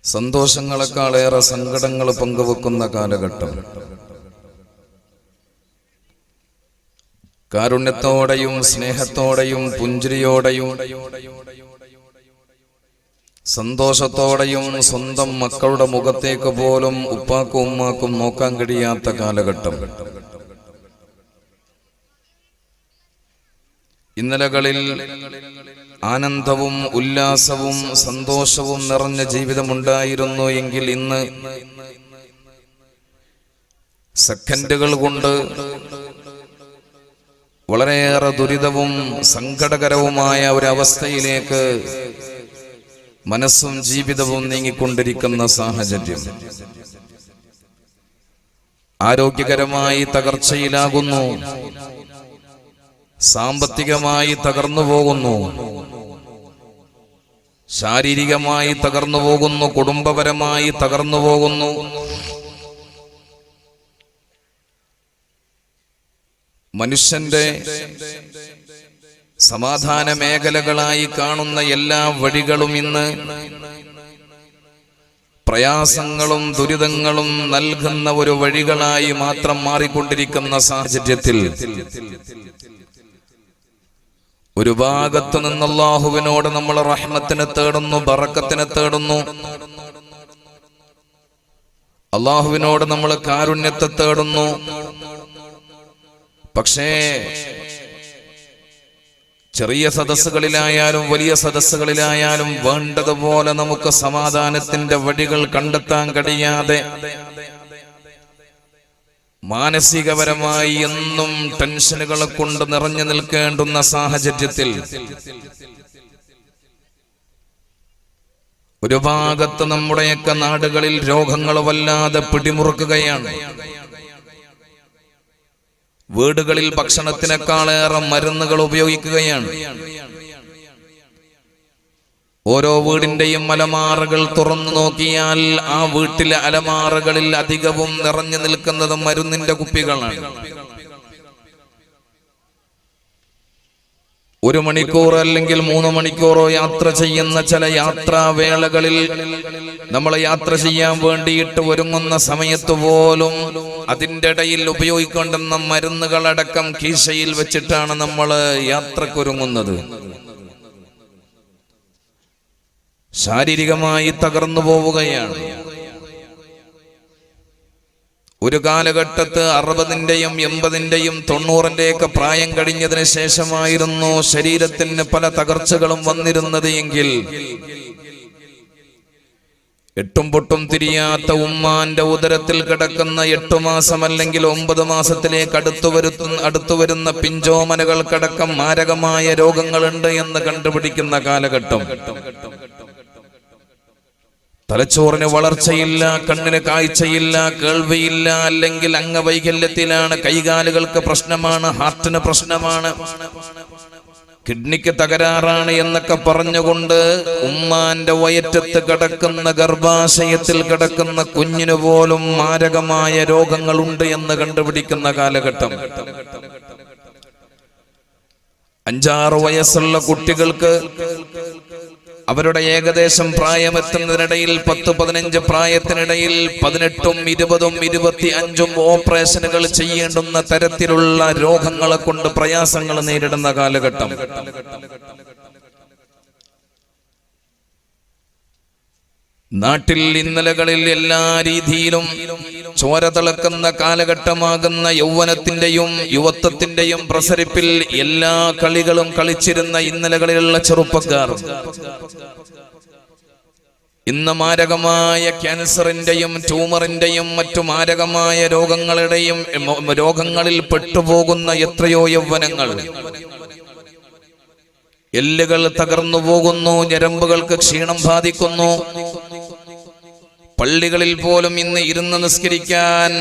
സന്തോഷങ്ങളെക്കാളേറെ സങ്കടങ്ങൾ പങ്കുവെക്കുന്ന കാലഘട്ടം. കാരുണ്യത്തോടെയും സ്നേഹത്തോടെയും പുഞ്ചിരിയോടെയും സന്തോഷത്തോടെയും സ്വന്തം മക്കളുടെ മുഖത്തേക്ക് പോലും ഉപ്പാക്കും ഉമ്മാക്കും നോക്കാൻ കഴിയാത്ത കാലഘട്ടം. ഇന്നലകളിൽ ആനന്ദവും ഉല്ലാസവും സന്തോഷവും നിറഞ്ഞ ജീവിതമുണ്ടായിരുന്നു എങ്കിൽ ഇന്ന് സെക്കൻഡുകൾ കൊണ്ട് വളരെയേറെ ദുരിതവും സങ്കടകരവുമായ ഒരവസ്ഥയിലേക്ക് മനസ്സും ജീവിതവും നീങ്ങിക്കൊണ്ടിരിക്കുന്ന സാഹചര്യം. ആരോഗ്യകരമായി തകർച്ചയിലാകുന്നു, സാമ്പത്തികമായി തകർന്നു പോകുന്നു, ശാരീരികമായി തകർന്നു പോകുന്നു, കുടുംബപരമായി തകർന്നു പോകുന്നു. മനുഷ്യന്റെ സമാധാന മേഖലകളായി കാണുന്ന എല്ലാ വഴികളും ഇന്ന് പ്രയാസങ്ങളും ദുരിതങ്ങളും നൽകുന്ന ഒരു വഴികളായി മാത്രം മാറിക്കൊണ്ടിരിക്കുന്ന സാഹചര്യത്തിൽ ഒരു ഭാഗത്തു നിന്ന് അല്ലാഹുവിനോട് നമ്മൾ റഹ്മത്തിനെ തേടുന്നു, ബറക്കത്തിനെ തേടുന്നു. അല്ലാഹുവിനോട് നമ്മൾ കാരുണ്യത്തെ തേടുന്നു. പക്ഷേ ചെറിയ സദസ്സുകളിലായാലും വലിയ സദസ്സുകളിലായാലും വേണ്ടതുപോലെ നമുക്ക് സമാധാനത്തിന്റെ വഴികൾ കണ്ടെത്താൻ കഴിയാതെ മാനസികപരമായി എന്നും ടെൻഷനുകളെ കൊണ്ട് നിറഞ്ഞു നിൽക്കേണ്ടുന്ന സാഹചര്യത്തിൽ ഒരു ഭാഗത്ത് നമ്മുടെയൊക്കെ നാടുകളിൽ രോഗങ്ങൾ വല്ലാതെ പിടിമുറുക്കുകയാണ്. വീടുകളിൽ ഭക്ഷണത്തിനേക്കാളേറെ മരുന്നുകൾ ഉപയോഗിക്കുകയാണ്. ഓരോ വീടിന്റെയും അലമാറകൾ തുറന്നു നോക്കിയാൽ ആ വീട്ടിലെ അലമാറകളിൽ അധികവും നിറഞ്ഞു നിൽക്കുന്നത് മരുന്നിന്റെ കുപ്പികളാണ്. 1 മണിക്കൂർ അല്ലെങ്കിൽ 3 മണിക്കൂറോ യാത്ര ചെയ്യുന്ന ചില യാത്രാവേളകളിൽ നമ്മൾ യാത്ര ചെയ്യാൻ വേണ്ടിയിട്ട് ഒരുങ്ങുന്ന സമയത്ത് പോലും അതിൻ്റെ ഇടയിൽ ഉപയോഗിക്കേണ്ടുന്ന മരുന്നുകളടക്കം കീശയിൽ വെച്ചിട്ടാണ് നമ്മൾ യാത്രക്കൊരുങ്ങുന്നത്. ശാരീരികമായി തകർന്നു പോവുകയാണ്. ഒരു കാലഘട്ടത്ത് 60-ന്റെയും 80-ന്റെയും 90-ന്റെയൊക്കെ പ്രായം കഴിഞ്ഞതിന് ശേഷമായിരുന്നു ശരീരത്തിന് പല തകർച്ചകളും വന്നിരുന്നത് എങ്കിൽ എട്ടും പൊട്ടും തിരിയാത്ത ഉമ്മാന്റെ ഉദരത്തിൽ കിടക്കുന്ന 8 മാസം അല്ലെങ്കിൽ 9 മാസത്തിലേക്ക് അടുത്തു വരുന്ന പിഞ്ചോമനകൾക്കടക്കം മാരകമായ രോഗങ്ങളുണ്ട് എന്ന് കണ്ടുപിടിക്കുന്ന കാലഘട്ടം. തലച്ചോറിന് വളർച്ചയില്ല, കണ്ണിന് കാഴ്ചയില്ല, കേൾവിയില്ല, അല്ലെങ്കിൽ അംഗവൈകല്യത്തിലാണ്, കൈകാലുകൾക്ക് പ്രശ്നമാണ്, ഹാർട്ടിന് പ്രശ്നമാണ്, കിഡ്നിക്ക് തകരാറാണ് എന്നൊക്കെ പറഞ്ഞുകൊണ്ട് ഉമ്മാന്റെ വയറ്റത്ത് കിടക്കുന്ന ഗർഭാശയത്തിൽ കിടക്കുന്ന കുഞ്ഞിന് പോലും മാരകമായ രോഗങ്ങളുണ്ട് എന്ന് കണ്ടുപിടിക്കുന്ന കാലഘട്ടം. 5-6 വയസ്സുള്ള കുട്ടികൾക്ക് അവരുടെ ഏകദേശം പ്രായമെത്തുന്നതിനിടയിൽ 10-15 പ്രായത്തിനിടയിൽ 18ഉം 20ഉം 25ഉം ഓപ്പറേഷനുകൾ ചെയ്യേണ്ടുന്ന തരത്തിലുള്ള രോഗങ്ങളെ കൊണ്ട് പ്രയാസങ്ങൾ നേരിടുന്ന കാലഘട്ടം. നാട്ടിൽ ഇന്നലകളിൽ എല്ലാ രീതിയിലും ചോര തിളക്കുന്ന കാലഘട്ടമാകുന്ന യൗവനത്തിന്റെയും യുവത്വത്തിന്റെയും പ്രസരിപ്പിൽ എല്ലാ കളികളും കളിച്ചിരുന്ന ഇന്നലകളിലുള്ള ചെറുപ്പക്കാർ ഇന്ന് മാരകമായ ക്യാൻസറിന്റെയും ട്യൂമറിന്റെയും മറ്റു മാരകമായ രോഗങ്ങളിൽ പെട്ടുപോകുന്ന എത്രയോ യൗവനങ്ങൾ. എല്ലുകൾ തകർന്നു പോകുന്നു, ഞരമ്പുകൾക്ക് ക്ഷീണം ബാധിക്കുന്നു. പള്ളികളിൽ പോലും ഇന്ന് ഇരുന്ന് നിസ്കരിക്കാൻ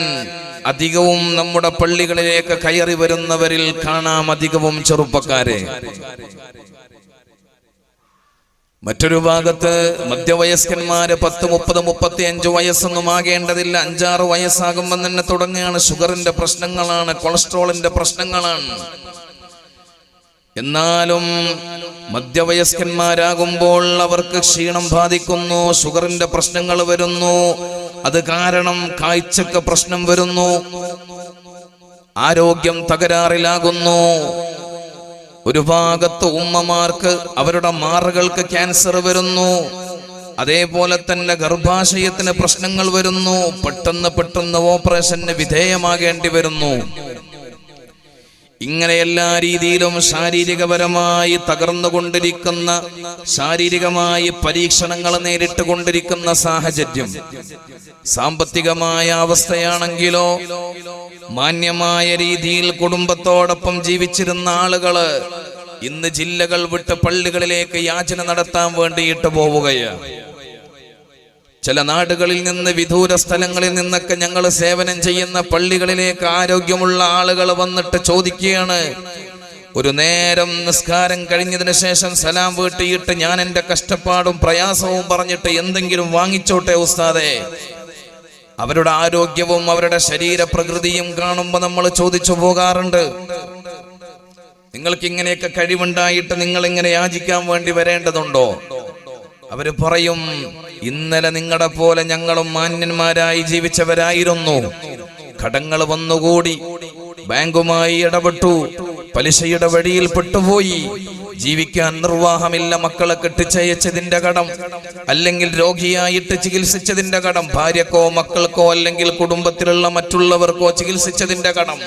അധികവും നമ്മുടെ പള്ളികളിലേക്ക് കയറി വരുന്നവരിൽ കാണാം അധികവും ചെറുപ്പക്കാരെ. മറ്റൊരു ഭാഗത്ത് മധ്യവയസ്കന്മാര് 10, 30, 35 വയസ്സൊന്നും ആകേണ്ടതില്ല. 5-6 വയസ്സാകുമ്പോൾ തന്നെ തുടങ്ങുകയാണ്. ഷുഗറിന്റെ പ്രശ്നങ്ങളാണ്, കൊളസ്ട്രോളിന്റെ പ്രശ്നങ്ങളാണ്. എന്നാലും മധ്യവയസ്കന്മാരാകുമ്പോൾ അവർക്ക് ക്ഷീണം ബാധിക്കുന്നു, ഷുഗറിന്റെ പ്രശ്നങ്ങൾ വരുന്നു. അത് കാരണം കാഴ്ചക്ക് പ്രശ്നം വരുന്നു, ആരോഗ്യം തകരാറിലാകുന്നു. ഒരു ഭാഗത്ത് ഉമ്മമാർക്ക് അവരുടെ മാറുകൾക്ക് ക്യാൻസർ വരുന്നു, അതേപോലെ തന്നെ ഗർഭാശയത്തിന് പ്രശ്നങ്ങൾ വരുന്നു, പെട്ടെന്ന് ഓപ്പറേഷന് വിധേയമാകേണ്ടി വരുന്നു. ഇങ്ങനെ എല്ലാ രീതിയിലും ശാരീരികപരമായി തകർന്നുകൊണ്ടിരിക്കുന്ന, ശാരീരികമായി പരീക്ഷണങ്ങൾ നേരിട്ട് കൊണ്ടിരിക്കുന്ന സാഹചര്യം. സാമ്പത്തികമായ അവസ്ഥയാണെങ്കിലോ മാന്യമായ രീതിയിൽ കുടുംബത്തോടൊപ്പം ജീവിച്ചിരുന്ന ആളുകള് ഇന്ന് ജില്ലകൾ വിട്ട് പള്ളികളിലേക്ക് യാചന നടത്താൻ വേണ്ടിയിട്ട് പോവുകയാണ്. ചില നാടുകളിൽ നിന്ന്, വിദൂര സ്ഥലങ്ങളിൽ നിന്നൊക്കെ ഞങ്ങൾ സേവനം ചെയ്യുന്ന പള്ളികളിലേക്ക് ആരോഗ്യമുള്ള ആളുകൾ വന്നിട്ട് ചോദിക്കുകയാണ്, ഒരു നേരം നിസ്കാരം കഴിഞ്ഞതിന് ശേഷം സലാം വീട്ടിയിട്ട് ഞാൻ എൻ്റെ കഷ്ടപ്പാടും പ്രയാസവും പറഞ്ഞിട്ട് എന്തെങ്കിലും വാങ്ങിച്ചോട്ടെ ഉസ്താദേ. അവരുടെ ആരോഗ്യവും അവരുടെ ശരീരപ്രകൃതിയും കാണുമ്പോൾ നമ്മൾ ചോദിച്ചു പോകാറുണ്ട്, നിങ്ങൾക്ക് ഇങ്ങനെയൊക്കെ കഴിവുണ്ടായിട്ട് നിങ്ങൾ ഇങ്ങനെ യാചിക്കാൻ വേണ്ടി വരേണ്ടതുണ്ടോ? അവര് പറയും, ഇന്നലെ നിങ്ങളുടെ പോലെ ഞങ്ങളും മാന്യന്മാരായി ജീവിച്ചവരായിരുന്നു. കടങ്ങൾ വന്നുകൂടി, ബാങ്കുമായി ഇടപെട്ടു, പലിശയുടെ വഴിയിൽ പെട്ടുപോയി, ജീവിക്കാൻ നിർവാഹമില്ല, മക്കളെ കെട്ടിച്ചയച്ചതിന്റെ കടം, അല്ലെങ്കിൽ രോഗിയായിട്ട് ചികിത്സിച്ചതിന്റെ കടം, ഭാര്യക്കോ മക്കൾക്കോ അല്ലെങ്കിൽ കുടുംബത്തിലുള്ള മറ്റുള്ളവർക്കോ ചികിത്സിച്ചതിന്റെ കടം.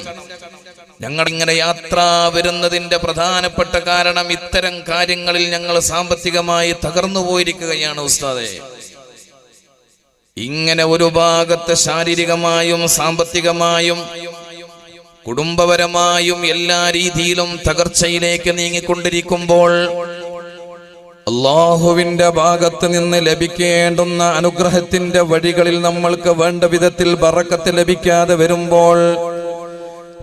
ഞങ്ങളിങ്ങനെ യാത്ര വരുന്നതിന്റെ പ്രധാനപ്പെട്ട കാരണം ഇത്തരം കാര്യങ്ങളിൽ ഞങ്ങൾ സാമ്പത്തികമായി തകർന്നു പോയിരിക്കുകയാണ് ഉസ്താദേ. ഇങ്ങനെ ഒരു ഭാഗത്ത് ശാരീരികമായും സാമ്പത്തികമായും കുടുംബപരമായും എല്ലാ രീതിയിലും തകർച്ചയിലേക്ക് നീങ്ങിക്കൊണ്ടിരിക്കുമ്പോൾ അല്ലാഹുവിന്റെ ഭാഗത്ത് നിന്ന് ലഭിക്കേണ്ടുന്ന അനുഗ്രഹത്തിന്റെ വഴികളിൽ നമ്മൾക്ക് വേണ്ട വിധത്തിൽ ബറക്കത്ത് ലഭിക്കാതെ വരുമ്പോൾ,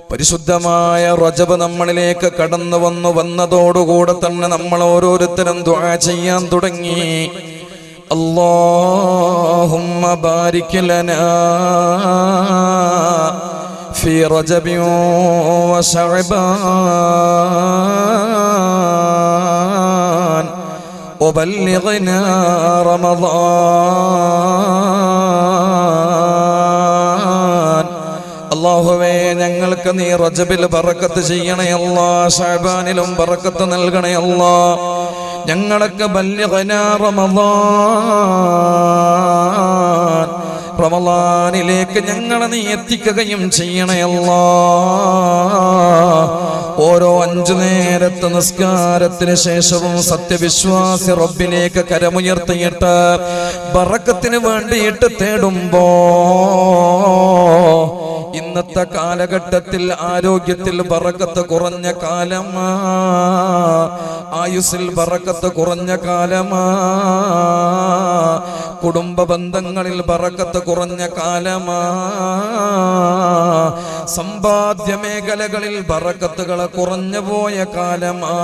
പരിശുദ്ധമായ റജബ് നമ്മളിലേക്ക് കടന്നു വന്നതോടുകൂടെ തന്നെ നമ്മൾ ഓരോരുത്തരും ദുആ ചെയ്യാൻ തുടങ്ങി. അല്ലാഹുമ്മ ബാരിക് ലനാ ഫീ റജബി വ ശഅബാൻ വബല്ലിഗ്നാ റമളാൻ. അല്ലാഹുവേ, ഞങ്ങൾക്ക് നീ റജബിൽ ബറക്കത്ത് ചെയ്യണേ അല്ലാ, ശഅബാനിലും ബറക്കത്ത് നൽകണേ അല്ലാ. ഞങ്ങൾക്ക് ബല്ലിഗ്നാ റമളാൻ, റമളാനിലേക്ക് ഞങ്ങളെ നീ എത്തിക്കുകയും ചെയ്യണേ അല്ലാ. ഓരോ 5 നേരത്തെ നിസ്കാരത്തിന് ശേഷവും സത്യവിശ്വാസി റബ്ബിലേക്ക് കരമുയർത്തിയിട്ട് ബറക്കത്തിന് വേണ്ടിയിട്ട് തേടുമ്പോ, ഇന്നത്തെ കാലഘട്ടത്തിൽ ആരോഗ്യത്തിൽ ബറക്കത്ത് കുറഞ്ഞ കാലമാ, ആയുസ്സിൽ ബറക്കത്ത് കുറഞ്ഞ കാലമാ, കുടുംബ ബന്ധങ്ങളിൽ ബറക്കത്ത് കുറഞ്ഞ കാലമാ, സമ്പാദ്യ മേഖലകളിൽ ബറക്കത്തുകൾ കുറഞ്ഞു പോയ കാലമാ.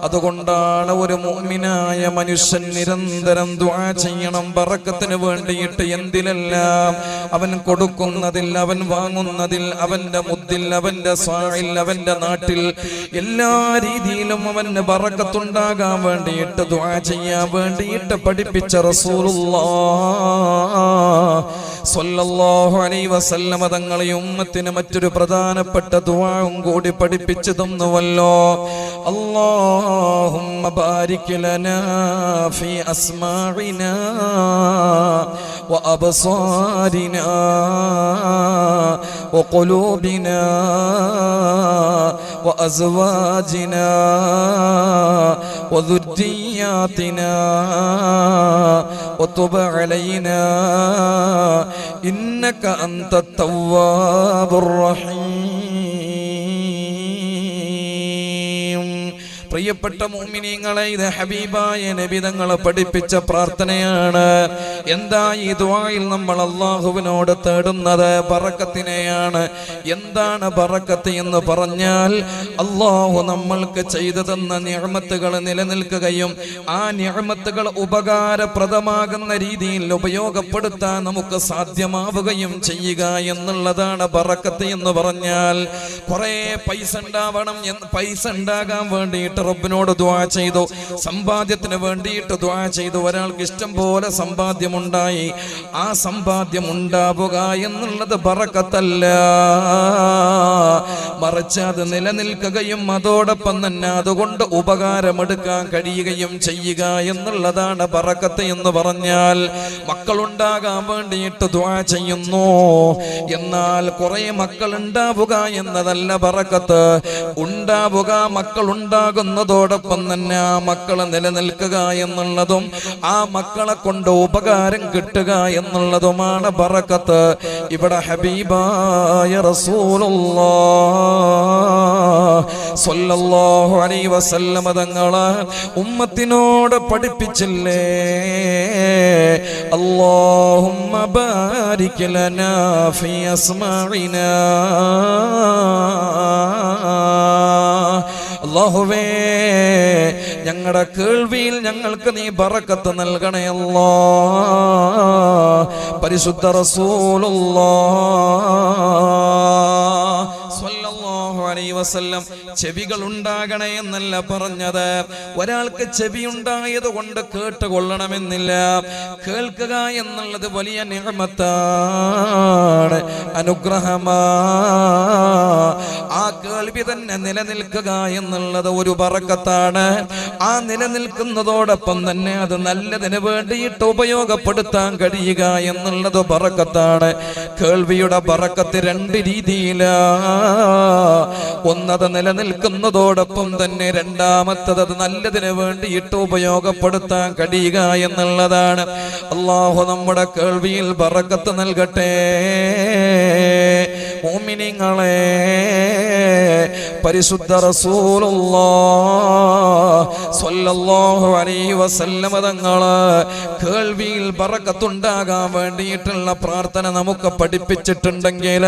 അതുകൊണ്ടാണ് ഒരു മുഅ്മിനായ മനുഷ്യൻ നിരന്തരം ദുആ ചെയ്യണം ബറക്കത്തിന് വേണ്ടിയിട്ട്. എന്തിലെല്ലാം? അവൻ കൊടുക്കുന്നതിൽ, അവൻ വാങ്ങുന്നതിൽ, അവന്റെ മുദ്ദിൽ, അവന്റെ സായിൽ, അവന്റെ നാട്ടിൽ, എല്ലാ രീതിയിലും അവന് ബറക്കത്തുണ്ടാകാൻ വേണ്ടിയിട്ട് ദുആ ചെയ്യാൻ വേണ്ടിയിട്ട് പഠിപ്പിച്ച റസൂലുള്ളാഹ് സ്വല്ലല്ലാഹു അലൈഹി വസല്ലമ തങ്ങളെ ഉമ്മത്തിന് മറ്റൊരു പ്രധാനപ്പെട്ട ദുആവും കൂടി പഠിപ്പിച്ചു തന്നുവല്ലോ. അല്ലാഹുമ്മ ബാരിക് ലനാ ഫീ അസ്മാഇനാ വ അബ്സാരിനാ വ ഖുലൂബിനാ വ അസ്വാജിനാ വ ദുർരിയാതിനാ വ തുബ് അലൈനാ ഇന്നക അൻത തവ്വാബുർ റഹീം. പ്രിയ പ്രിയപ്പെട്ട മുഅ്മിനീങ്ങളെ, ഇത് ഹബീബായ നബി തങ്ങൾ പഠിപ്പിച്ച പ്രാർത്ഥനയാണ്. എന്താ ഈ ദുആയിൽ നമ്മൾ അല്ലാഹുവിനോട് തേടുന്നത്? ബറക്കത്തിനെയാണ്. എന്താണ് ബറക്കത്ത് എന്ന് പറഞ്ഞാൽ, അല്ലാഹു നമ്മൾക്ക് ചെയ്തു തന്ന നിഅമത്തുകൾ നിലനിൽക്കുകയും ആ നിഅമത്തുകൾ ഉപകാരപ്രദമാകുന്ന രീതിയിൽ ഉപയോഗപ്പെടുത്താൻ നമുക്ക് സാധ്യമാവുകയും ചെയ്യുക എന്നുള്ളതാണ് ബറക്കത്ത് എന്ന് പറഞ്ഞാൽ. കുറെ പൈസ ഉണ്ടാവണം, പൈസ ഉണ്ടാകാൻ വേണ്ടിയിട്ട് റബ്ബിനോട് ദുആ ചെയ്തു, സമ്പാദ്യത്തിന് വേണ്ടിയിട്ട് ദുആ ചെയ്തു. ഒരാൾക്ക് ഇഷ്ടം പോലെ സമ്പാദ്യമുണ്ടായി, ആ സമ്പാദ്യം ഉണ്ടാവുക എന്നുള്ളത് ബറക്കത്തല്ല, മറിച്ച് അത് നിലനിൽക്കുകയും അതോടൊപ്പം തന്നെ അതുകൊണ്ട് ഉപകാരമെടുക്കാൻ കഴിയുകയും ചെയ്യുക എന്നുള്ളതാണ് ബറക്കത്ത് എന്ന് പറഞ്ഞാൽ. മക്കളുണ്ടാകാൻ വേണ്ടിയിട്ട് ദുആ ചെയ്യുന്നു, എന്നാൽ കുറെ മക്കൾ ഉണ്ടാവുക എന്നതല്ല ബറക്കത്ത്. ഉണ്ടാവുക, മക്കൾ ഉണ്ടാകുന്നതോടൊപ്പം തന്നെ ആ മക്കളെ നിലനിൽക്കുക എന്നുള്ളതും ആ മക്കളെ കൊണ്ട് ഉപകാരം കിട്ടുക എന്നുള്ളതുമാണ് ബറക്കത്ത്. ഇവിടെ ഹബീബായ റസൂലുള്ളാഹ് സ്വല്ലല്ലാഹു അലൈഹി വസല്ലം തങ്ങളെ ഉമ്മത്തിനോട് പഠിപ്പിച്ചില്ലേ, അല്ലാഹുമ്മ ബാരിക് ലനാ ഫീ അസ്മാഇനാ, അല്ലാഹുവേ ഞങ്ങളുടെ കേൾവിയിൽ ഞങ്ങൾക്ക് നീ ബറക്കത്ത് നൽകണേ അല്ലാഹ്. പരിശുദ്ധ റസൂലുള്ളാഹ് സ്വല്ലല്ലാഹു അലൈഹി വസല്ലം ചെവികൾ ഉണ്ടാകണേ എന്നല്ല പറഞ്ഞത്. ഒരാൾക്ക് ചെവി ഉണ്ടായത് കൊണ്ട് കേട്ടുകൊള്ളണമെന്നില്ല. കേൾക്കുക എന്നുള്ളത് വലിയ നിഅമത്താണ്, അനുഗ്രഹമാണ്. ആ കേൾവി തന്നെ നിലനിൽക്കുക എന്നുള്ളത് ഒരു ബറക്കത്താണ്. ആ നിലനിൽക്കുന്നതോടൊപ്പം തന്നെ അത് നല്ലതിന് വേണ്ടിയിട്ട് ഉപയോഗപ്പെടുത്താൻ കഴിയുക എന്നുള്ളത് ബറക്കത്താണ്. കേൾവിയുടെ ബറക്കത്ത് രണ്ട് രീതിയിലാണ്. ഒന്നത് നിലനിൽക്കുന്നതോടൊപ്പം തന്നെ രണ്ടാമത്തത് അത് നല്ലതിന് വേണ്ടിയിട്ട് ഉപയോഗപ്പെടുത്താൻ കഴിയുക എന്നുള്ളതാണ്. അല്ലാഹു നമ്മുടെ കേൾവിയിൽ ബറക്കത്ത് നൽകട്ടെ. മുഅ്മിനീങ്ങളെ, പരിശുദ്ധ റസൂലുള്ളാഹ് സ്വല്ലല്ലാഹു അലൈഹി വസല്ലം തങ്ങളെ കേൾവിയിൽ ബറക്കത്തുണ്ടാകാൻ വേണ്ടിയിട്ടുള്ള പ്രാർത്ഥന നമുക്ക് പഠിപ്പിച്ചിട്ടുണ്ടെങ്കിൽ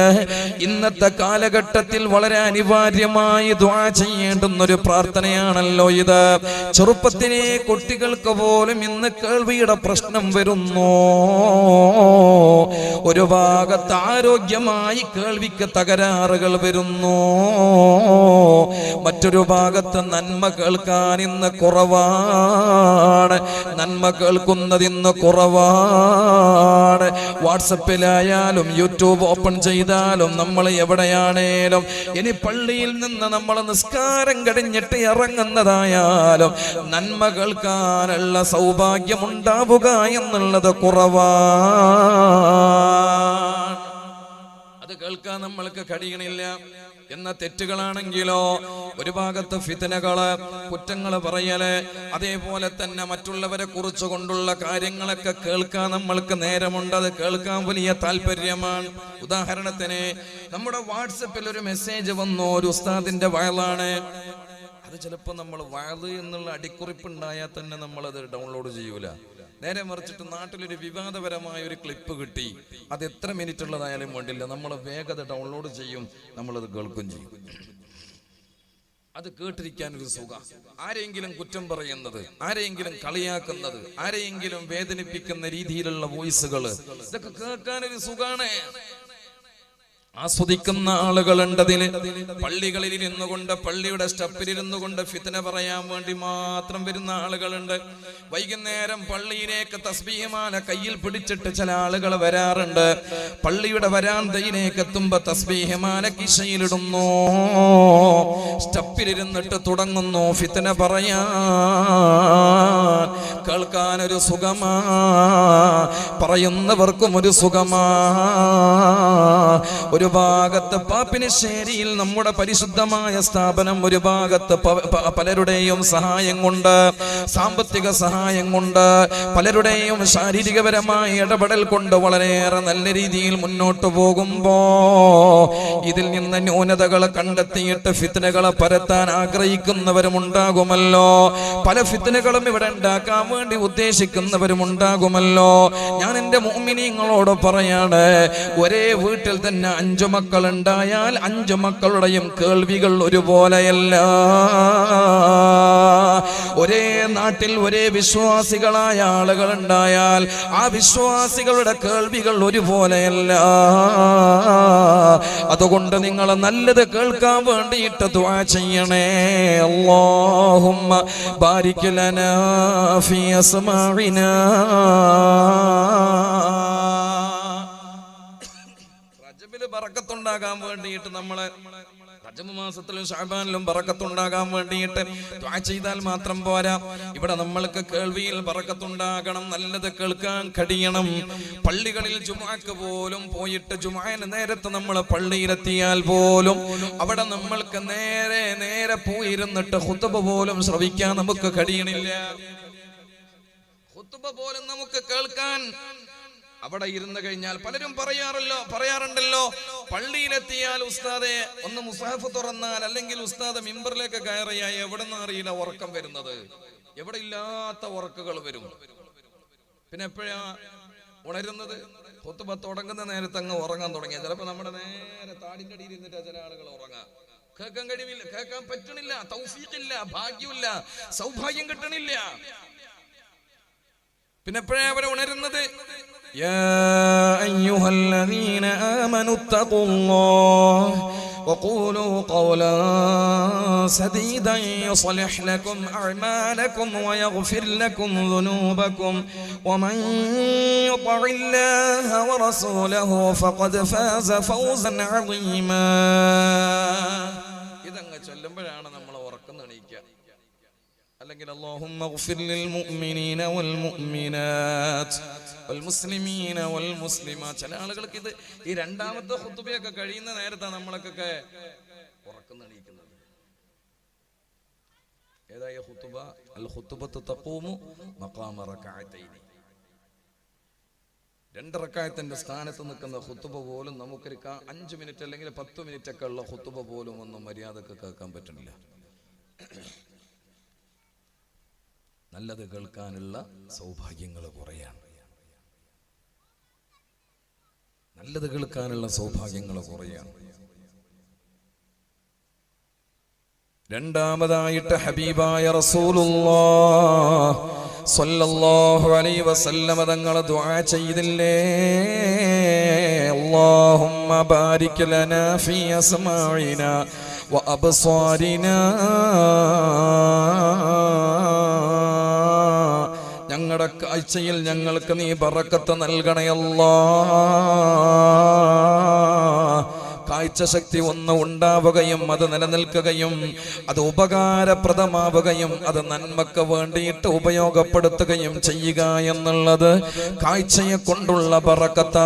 ഇന്നത്തെ കാലഘട്ടത്തിൽ വളരെ അനിവാര്യമായി ദുആ ചെയ്യേണ്ടുന്നൊരു പ്രാർത്ഥനയാണല്ലോ ഇത്. ചെറുപ്പത്തിലെ കുട്ടികൾക്ക് പോലും ഇന്ന് കേൾവിയുടെ പ്രശ്നം വരുന്നു. ഒരു ഭാഗത്ത് ആരോഗ്യമായി കേൾവിക്ക് തകരാറുകൾ വരുന്നു, മറ്റൊരു ഭാഗത്ത് നന്മ കേൾക്കാൻ ഇന്ന് കുറവാണ്. നന്മ കേൾക്കുന്നത് ഇന്ന് കുറവാണ്. വാട്സപ്പിലായാലും യൂട്യൂബ് ഓപ്പൺ ചെയ്താലും നമ്മൾ എവിടെയാണേലും, ഇനി പള്ളിയിൽ നിന്ന് നമ്മൾ നിസ്കാരം കഴിഞ്ഞിട്ട് ഇറങ്ങുന്നതായാലും നന്മ കേൾക്കാനുള്ള സൗഭാഗ്യം ഉണ്ടാവുക എന്നുള്ളത് കുറവാണ്. അത് കേൾക്കാൻ നമ്മൾക്ക് കഴിയണില്ല. എന്ന തെറ്റുകളാണെങ്കിലോ ഒരു ഭാഗത്ത് ഫിത്നകള്, കുറ്റങ്ങൾ പറയല്, അതേപോലെ തന്നെ മറ്റുള്ളവരെ കുറിച്ച് കൊണ്ടുള്ള കാര്യങ്ങളൊക്കെ കേൾക്കാൻ നമ്മൾക്ക് നേരമുണ്ട്. അത് കേൾക്കാൻ വലിയ താല്പര്യമാണ്. ഉദാഹരണത്തിന് നമ്മുടെ വാട്സപ്പിൽ ഒരു മെസ്സേജ് വന്നു, ഒരു ഉസ്താദിന്റെ വയലാണ്. അത് ചിലപ്പോൾ നമ്മൾ വയത് എന്നുള്ള അടിക്കുറിപ്പുണ്ടായാൽ തന്നെ നമ്മളത് ഡൗൺലോഡ് ചെയ്യൂല. നേരെ മറിച്ചിട്ട് നാട്ടിലൊരു വിവാദപരമായ ഒരു ക്ലിപ്പ് കിട്ടി, അത് എത്ര മിനിറ്റ് ഉള്ളതായാലും വേണ്ടില്ല, നമ്മൾ വേഗത ഡൗൺലോഡ് ചെയ്യും, നമ്മളത് കേൾക്കും ചെയ്യും. അത് കേട്ടിരിക്കാനൊരു സുഖം. ആരെങ്കിലും കുറ്റം പറയുന്നത്, ആരെങ്കിലും കളിയാക്കുന്നത്, ആരെങ്കിലും വേദനിപ്പിക്കുന്ന രീതിയിലുള്ള വോയിസുകൾ, ഇതൊക്കെ കേൾക്കാനൊരു സുഖാണ്. ആസ്വദിക്കുന്ന ആളുകളുണ്ടതിന്. പള്ളികളിൽ ഇരുന്നു കൊണ്ട്, പള്ളിയുടെ സ്റ്റെപ്പിലിരുന്നു കൊണ്ട് ഫിത്ന പറയാൻ വേണ്ടി മാത്രം വരുന്ന ആളുകളുണ്ട്. വൈകുന്നേരം പള്ളിയിലേക്ക് തസ്ബീഹ്മാല കയ്യിൽ പിടിച്ചിട്ട് ചില ആളുകൾ വരാറുണ്ട്. പള്ളിയുടെ വരാന്തയിലേക്ക് എത്തുമ്പോ തസ്ബീഹ്മാല കിശയിലിടുന്നു, സ്റ്റെപ്പിലിരുന്നിട്ട് തുടങ്ങുന്നു ഫിത്ന പറയാൻ. കേൾക്കാനൊരു സുഖമാ, പറയുന്നവർക്കും ഒരു സുഖമാ. ഒരു ഭാഗത്ത് പാപ്പിനിശ്ശേരിയിൽ നമ്മുടെ പരിശുദ്ധമായ സ്ഥാപനം, ഒരു ഭാഗത്ത് പലരുടെയും സഹായം കൊണ്ട്, സാമ്പത്തിക സഹായം കൊണ്ട്, പലരുടെയും ശാരീരികപരമായ ഇടപെടൽ കൊണ്ട് വളരെയേറെ നല്ല രീതിയിൽ മുന്നോട്ട് പോകുമ്പോ ഇതിൽ നിന്ന് ന്യൂനതകളെ കണ്ടെത്തിയിട്ട് ഫിത്നകളെ പരത്താൻ ആഗ്രഹിക്കുന്നവരും ഉണ്ടാകുമല്ലോ. പല ഫിത്നകളും ഇവിടെ ഉണ്ടാക്കാൻ വേണ്ടി ഉദ്ദേശിക്കുന്നവരും ഉണ്ടാകുമല്ലോ. ഞാൻ എൻ്റെ മുഅ്മിനീങ്ങളോട് പറയാണ്, ഒരേ വീട്ടിൽ തന്നെ 5 മക്കൾ ഉണ്ടായാൽ 5 മക്കളുടെയും കേൾവികൾ ഒരുപോലെയല്ല. ഒരേ നാട്ടിൽ ഒരേ വിശ്വാസികളായ ആളുകൾ ഉണ്ടായാൽ ആ വിശ്വാസികളുടെ കേൾവികൾ ഒരുപോലെയല്ല. അതുകൊണ്ട് നിങ്ങൾ നല്ലത് കേൾക്കാൻ വേണ്ടിയിട്ട് ദുആ ചെയ്യണേ. അല്ലാഹുമ്മ ബാരിക് ലനാ ഫീ അസ്മാഇനാ. റജബിൽ ബറക്കത്തുണ്ടാകാൻ വേണ്ടിയിട്ട് നമ്മളെ റജബ് മാസത്തിലും ശഅബാനിലും ബറക്കത്തുണ്ടാകാൻ വേണ്ടിയിട്ട് ദുആ ചെയ്താൽ മാത്രം പോരാ. ഇവിടെ നമ്മൾക്ക് കേൾവിയിൽ ബറക്കത്തുണ്ടാകണം, നല്ലത് കേൾക്കാൻ കഴിയണം. പള്ളികളിൽ ജുമുഅക്ക് പോലും പോയിട്ട് ജുമുഅന് നേരത്തെ നമ്മൾ പള്ളിയിലെത്തിയാൽ പോലും അവിടെ നമ്മൾക്ക് നേരെ പോയിരുന്നിട്ട് ഖുതുബ പോലും ശ്രവിക്കാൻ നമുക്ക് കഴിയണില്ല. ഖുതുബ പോലും നമുക്ക് കേൾക്കാൻ അവിടെ ഇരുന്ന് കഴിഞ്ഞാൽ പലരും പറയാറുണ്ടല്ലോ, പള്ളിയിലെത്തിയാൽ ഉസ്താദെ ഒന്ന് മുസാഫ് തുറന്നാൽ, അല്ലെങ്കിൽ ഉസ്താദ് മിമ്പറിലേക്ക് കയറിയാൽ എവിടെ നിന്ന് അറിയില്ല ഉറക്കം വരുന്നത്. എവിടെ ഇല്ലാത്ത ഉറക്കുകൾ വരും. പിന്നെ എപ്പോഴാ ഉണരുന്നത്? ഖുതുബ തുടങ്ങുന്ന നേരത്തെ അങ്ങ് ഉറങ്ങാൻ തുടങ്ങിയ ചിലപ്പോ നമ്മുടെ നേരെ താടിന്റെ അടിയിൽ ഇരുന്നിട്ട് ചില ആളുകൾ ഉറങ്ങാം. കേൾക്കാൻ കഴിവില്ല, കേൾക്കാൻ പറ്റണില്ല, തൗഫീഖില്ല, ഭാഗ്യമില്ല, സൗഭാഗ്യം കിട്ടണില്ല. പിന്നെ എപ്പോഴാ അവരെ ഉണരുന്നത്? يا أيها الذين آمنوا اتقوا الله وقولوا قولا سديدا يصلح لكم أعمالكم ويغفر لكم ذنوبكم ومن يطع الله ورسوله فقد فاز فوزا عظيما. ഇതങ്ങ് ചൊല്ലുമ്പോഴാണ് നമ്മൾ ഉറക്കം എണീക്കുക. അല്ലെങ്കിൽ اللهم اغفر للمؤمنين والمؤمنات والمسلمين والمسلمات. ചില ആളുകൾക്ക് ഇത് ഈ രണ്ടാമത്തെ ഖുതുബയൊക്കെ കഴിയുന്ന നേരത്താണ് നമ്മളൊക്കെ ഉറക്കം എണീക്കുന്നത്. ഏതായ ഖുതുബ? അൽ ഖുതുബത്തു തഖൂമു മഖാമ റകഅതൈൻ. 2 റകഅത്തിന്റെ സ്ഥാനത്ത് നിൽക്കുന്ന ഖുതുബ പോലും നമുക്കൊരു 5 മിനിറ്റ് അല്ലെങ്കിൽ 10 മിനിറ്റ് ഒക്കെ ഉള്ള ഖുതുബ പോലും ഒന്നും മര്യാദക്ക് കേൾക്കാൻ പറ്റുന്നില്ല. നല്ലത് കേൾക്കാനുള്ള സൗഭാഗ്യങ്ങൾ കുറയാണ്. നല്ലത് കേൾക്കാനുള്ള സൗഭാഗ്യങ്ങൾ കുറയാണ്. രണ്ടാമതായിട്ട് ഹബീബായ റസൂലുള്ളാഹ് സ്വല്ലല്ലാഹു അലൈഹി വസല്ലമ തങ്ങൾ ദുആ ചെയ്തില്ലേ, അല്ലാഹുമ്മ ബാരിക് ലനാ ഫീ അസ്മാഇനാ വ അബ്സാരിനാ. ഞങ്ങളുടെ കാഴ്ചയിൽ ഞങ്ങൾക്ക് നീ ബറക്കത്ത് നൽകണേ അല്ലാഹ്. കാഴ്ച ശക്തി ഒന്ന് ഉണ്ടാവുകയും അത് നിലനിൽക്കുകയും അത് ഉപകാരപ്രദമാവുകയും അത് നന്മക്ക് വേണ്ടിയിട്ട് ഉപയോഗപ്പെടുത്തുകയും ചെയ്യുക എന്നുള്ളത് കാഴ്ചയെ കൊണ്ടുള്ള ബറക്കത്താണ്.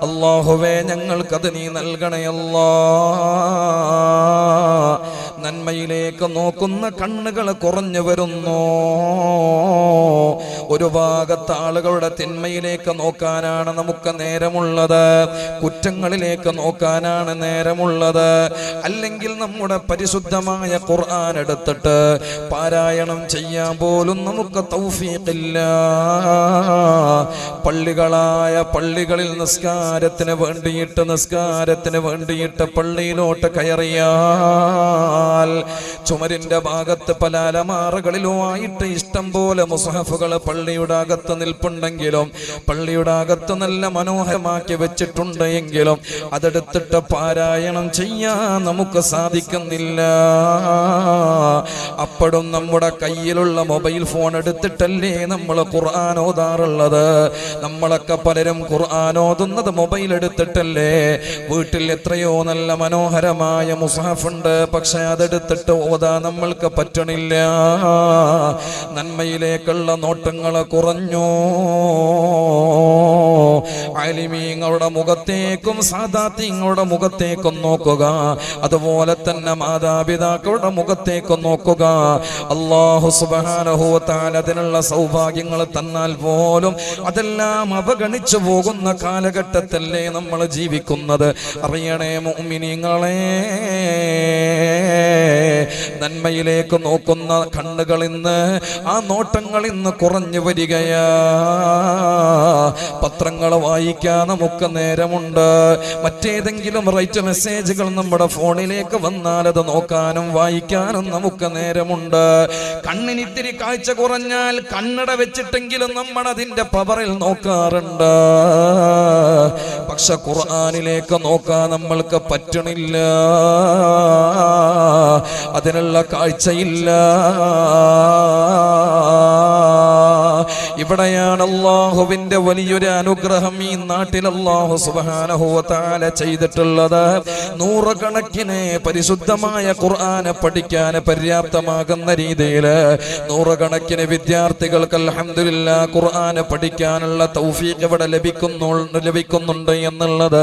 അല്ലാഹുവേ, ഞങ്ങൾക്കത് നീ നൽകണേ അല്ലാഹ്. നന്മയിലേക്ക് നോക്കുന്ന കണ്ണുകൾ കുറഞ്ഞു വരുന്നു. ഒരു ഭാഗത്ത് ആളുകളുടെ തിന്മയിലേക്ക് നോക്കാനാണ് നമുക്ക് നേരമുള്ളത്, കുറ്റങ്ങളിലേക്ക് നോക്കാനാണ് നേരമുള്ളത്. അല്ലെങ്കിൽ നമ്മുടെ പരിശുദ്ധമായ ഖുർആൻ എടുത്തിട്ട് പാരായണം ചെയ്യാൻ പോലും നമുക്ക് തൗഫീഖില്ല. പള്ളികളിൽ നിസ്കാരത്തിന് വേണ്ടിയിട്ട് പള്ളിയിലോട്ട് കയറിയാൽ ചുമരിന്റെ ഭാഗത്ത് പല അലമാറകളിലുമായിട്ട് ഇഷ്ടം പോലെ മുസ്ഹഫുകൾ പള്ളിയുടെ അകത്ത് നിൽപ്പുണ്ടെങ്കിലും, പള്ളിയുടെ അകത്ത് നല്ല മനോഹരമാക്കി വെച്ചിട്ടുണ്ട് എങ്കിലും അതെടുത്തിട്ട് പാരായണം ചെയ്യാൻ നമുക്ക് സാധിക്കുന്നില്ല. അപ്പോഴും നമ്മുടെ കയ്യിലുള്ള മൊബൈൽ ഫോൺ എടുത്തിട്ടല്ലേ നമ്മൾ ഖുർആൻ ഓതാറുള്ളത്. നമ്മളൊക്കെ പലരും ഖുർആൻ ഓതുന്നത് മൊബൈൽ എടുത്തിട്ടല്ലേ. വീട്ടിൽ എത്രയോ നല്ല മനോഹരമായ മുസ്ഹഫ് ഉണ്ട്, പക്ഷെ അതെടുത്തിട്ട് ഓതാൻ നമ്മൾക്ക് പറ്റണില്ല. നന്മയിലേക്കുള്ള നോട്ടങ്ങൾ കുറഞ്ഞു. ആലിമീങ്ങളുടെ മുഖത്തേക്കും സാദാത്യങ്ങളുടെ മുഖത്തേക്കും നോക്കുക. അതുപോലെ തന്നെ മാതാപിതാക്കളുടെ മുഖത്തേക്കും നോക്കുക. അല്ലാഹു സുബ്ഹാനഹു വ തആല അതിനുള്ള സൗഭാഗ്യങ്ങൾ തന്നാൽ പോലും അതെല്ലാം അവഗണിച്ചു പോകുന്ന കാലഘട്ടത്തിലേ നമ്മൾ ജീവിക്കുന്നത്. അറിയണേ മുഅ്മിനീങ്ങളെ, നന്മയിലേക്ക് നോക്കുന്ന കണ്ണുകൾ ഇന്ന്, ആ നോട്ടങ്ങൾ ഇന്ന് കുറഞ്ഞു വരികയാ. പത്രങ്ങൾ വായിക്കാൻ നമുക്ക് നേരമുണ്ട്. മറ്റേതെങ്കിലും റൈറ്റ് മെസ്സേജുകൾ നമ്മുടെ ഫോണിലേക്ക് വന്നാൽ അത് നോക്കാനും വായിക്കാനും നമുക്ക് നേരമുണ്ട്. കണ്ണിനിത്തിരി കാഴ്ച കുറഞ്ഞാൽ കണ്ണട വെച്ചിട്ടെങ്കിലും നമ്മൾ അതിന്റെ പവറിൽ നോക്കാറുണ്ട്. പക്ഷെ ഖുർആനിലേക്ക് നോക്കാൻ നമ്മൾക്ക് പറ്റണില്ല, അതിനുള്ള കാഴ്ചയില്ല. ഇവിടെയാണ് അല്ലാഹുവിന്റെ വലിയൊരു അനുഗ്രഹം ഈ നാട്ടിൽ അല്ലാഹു സുബ്ഹാനഹു വ തആല ചെയ്തിട്ടുള്ളത്. നൂറുകണക്കിന് പരിശുദ്ധമായ ഖുർആൻ പഠിക്കാൻ പര്യാപ്തമാകുന്ന രീതിയിൽ നൂറുകണക്കിന് വിദ്യാർത്ഥികൾക്ക് അൽഹംദുലില്ലാഹ് ഖുർആൻ പഠിക്കാനുള്ള തൗഫീഖ് ഇവിടെ ലഭിക്കുന്നുണ്ട് എന്നുള്ളത്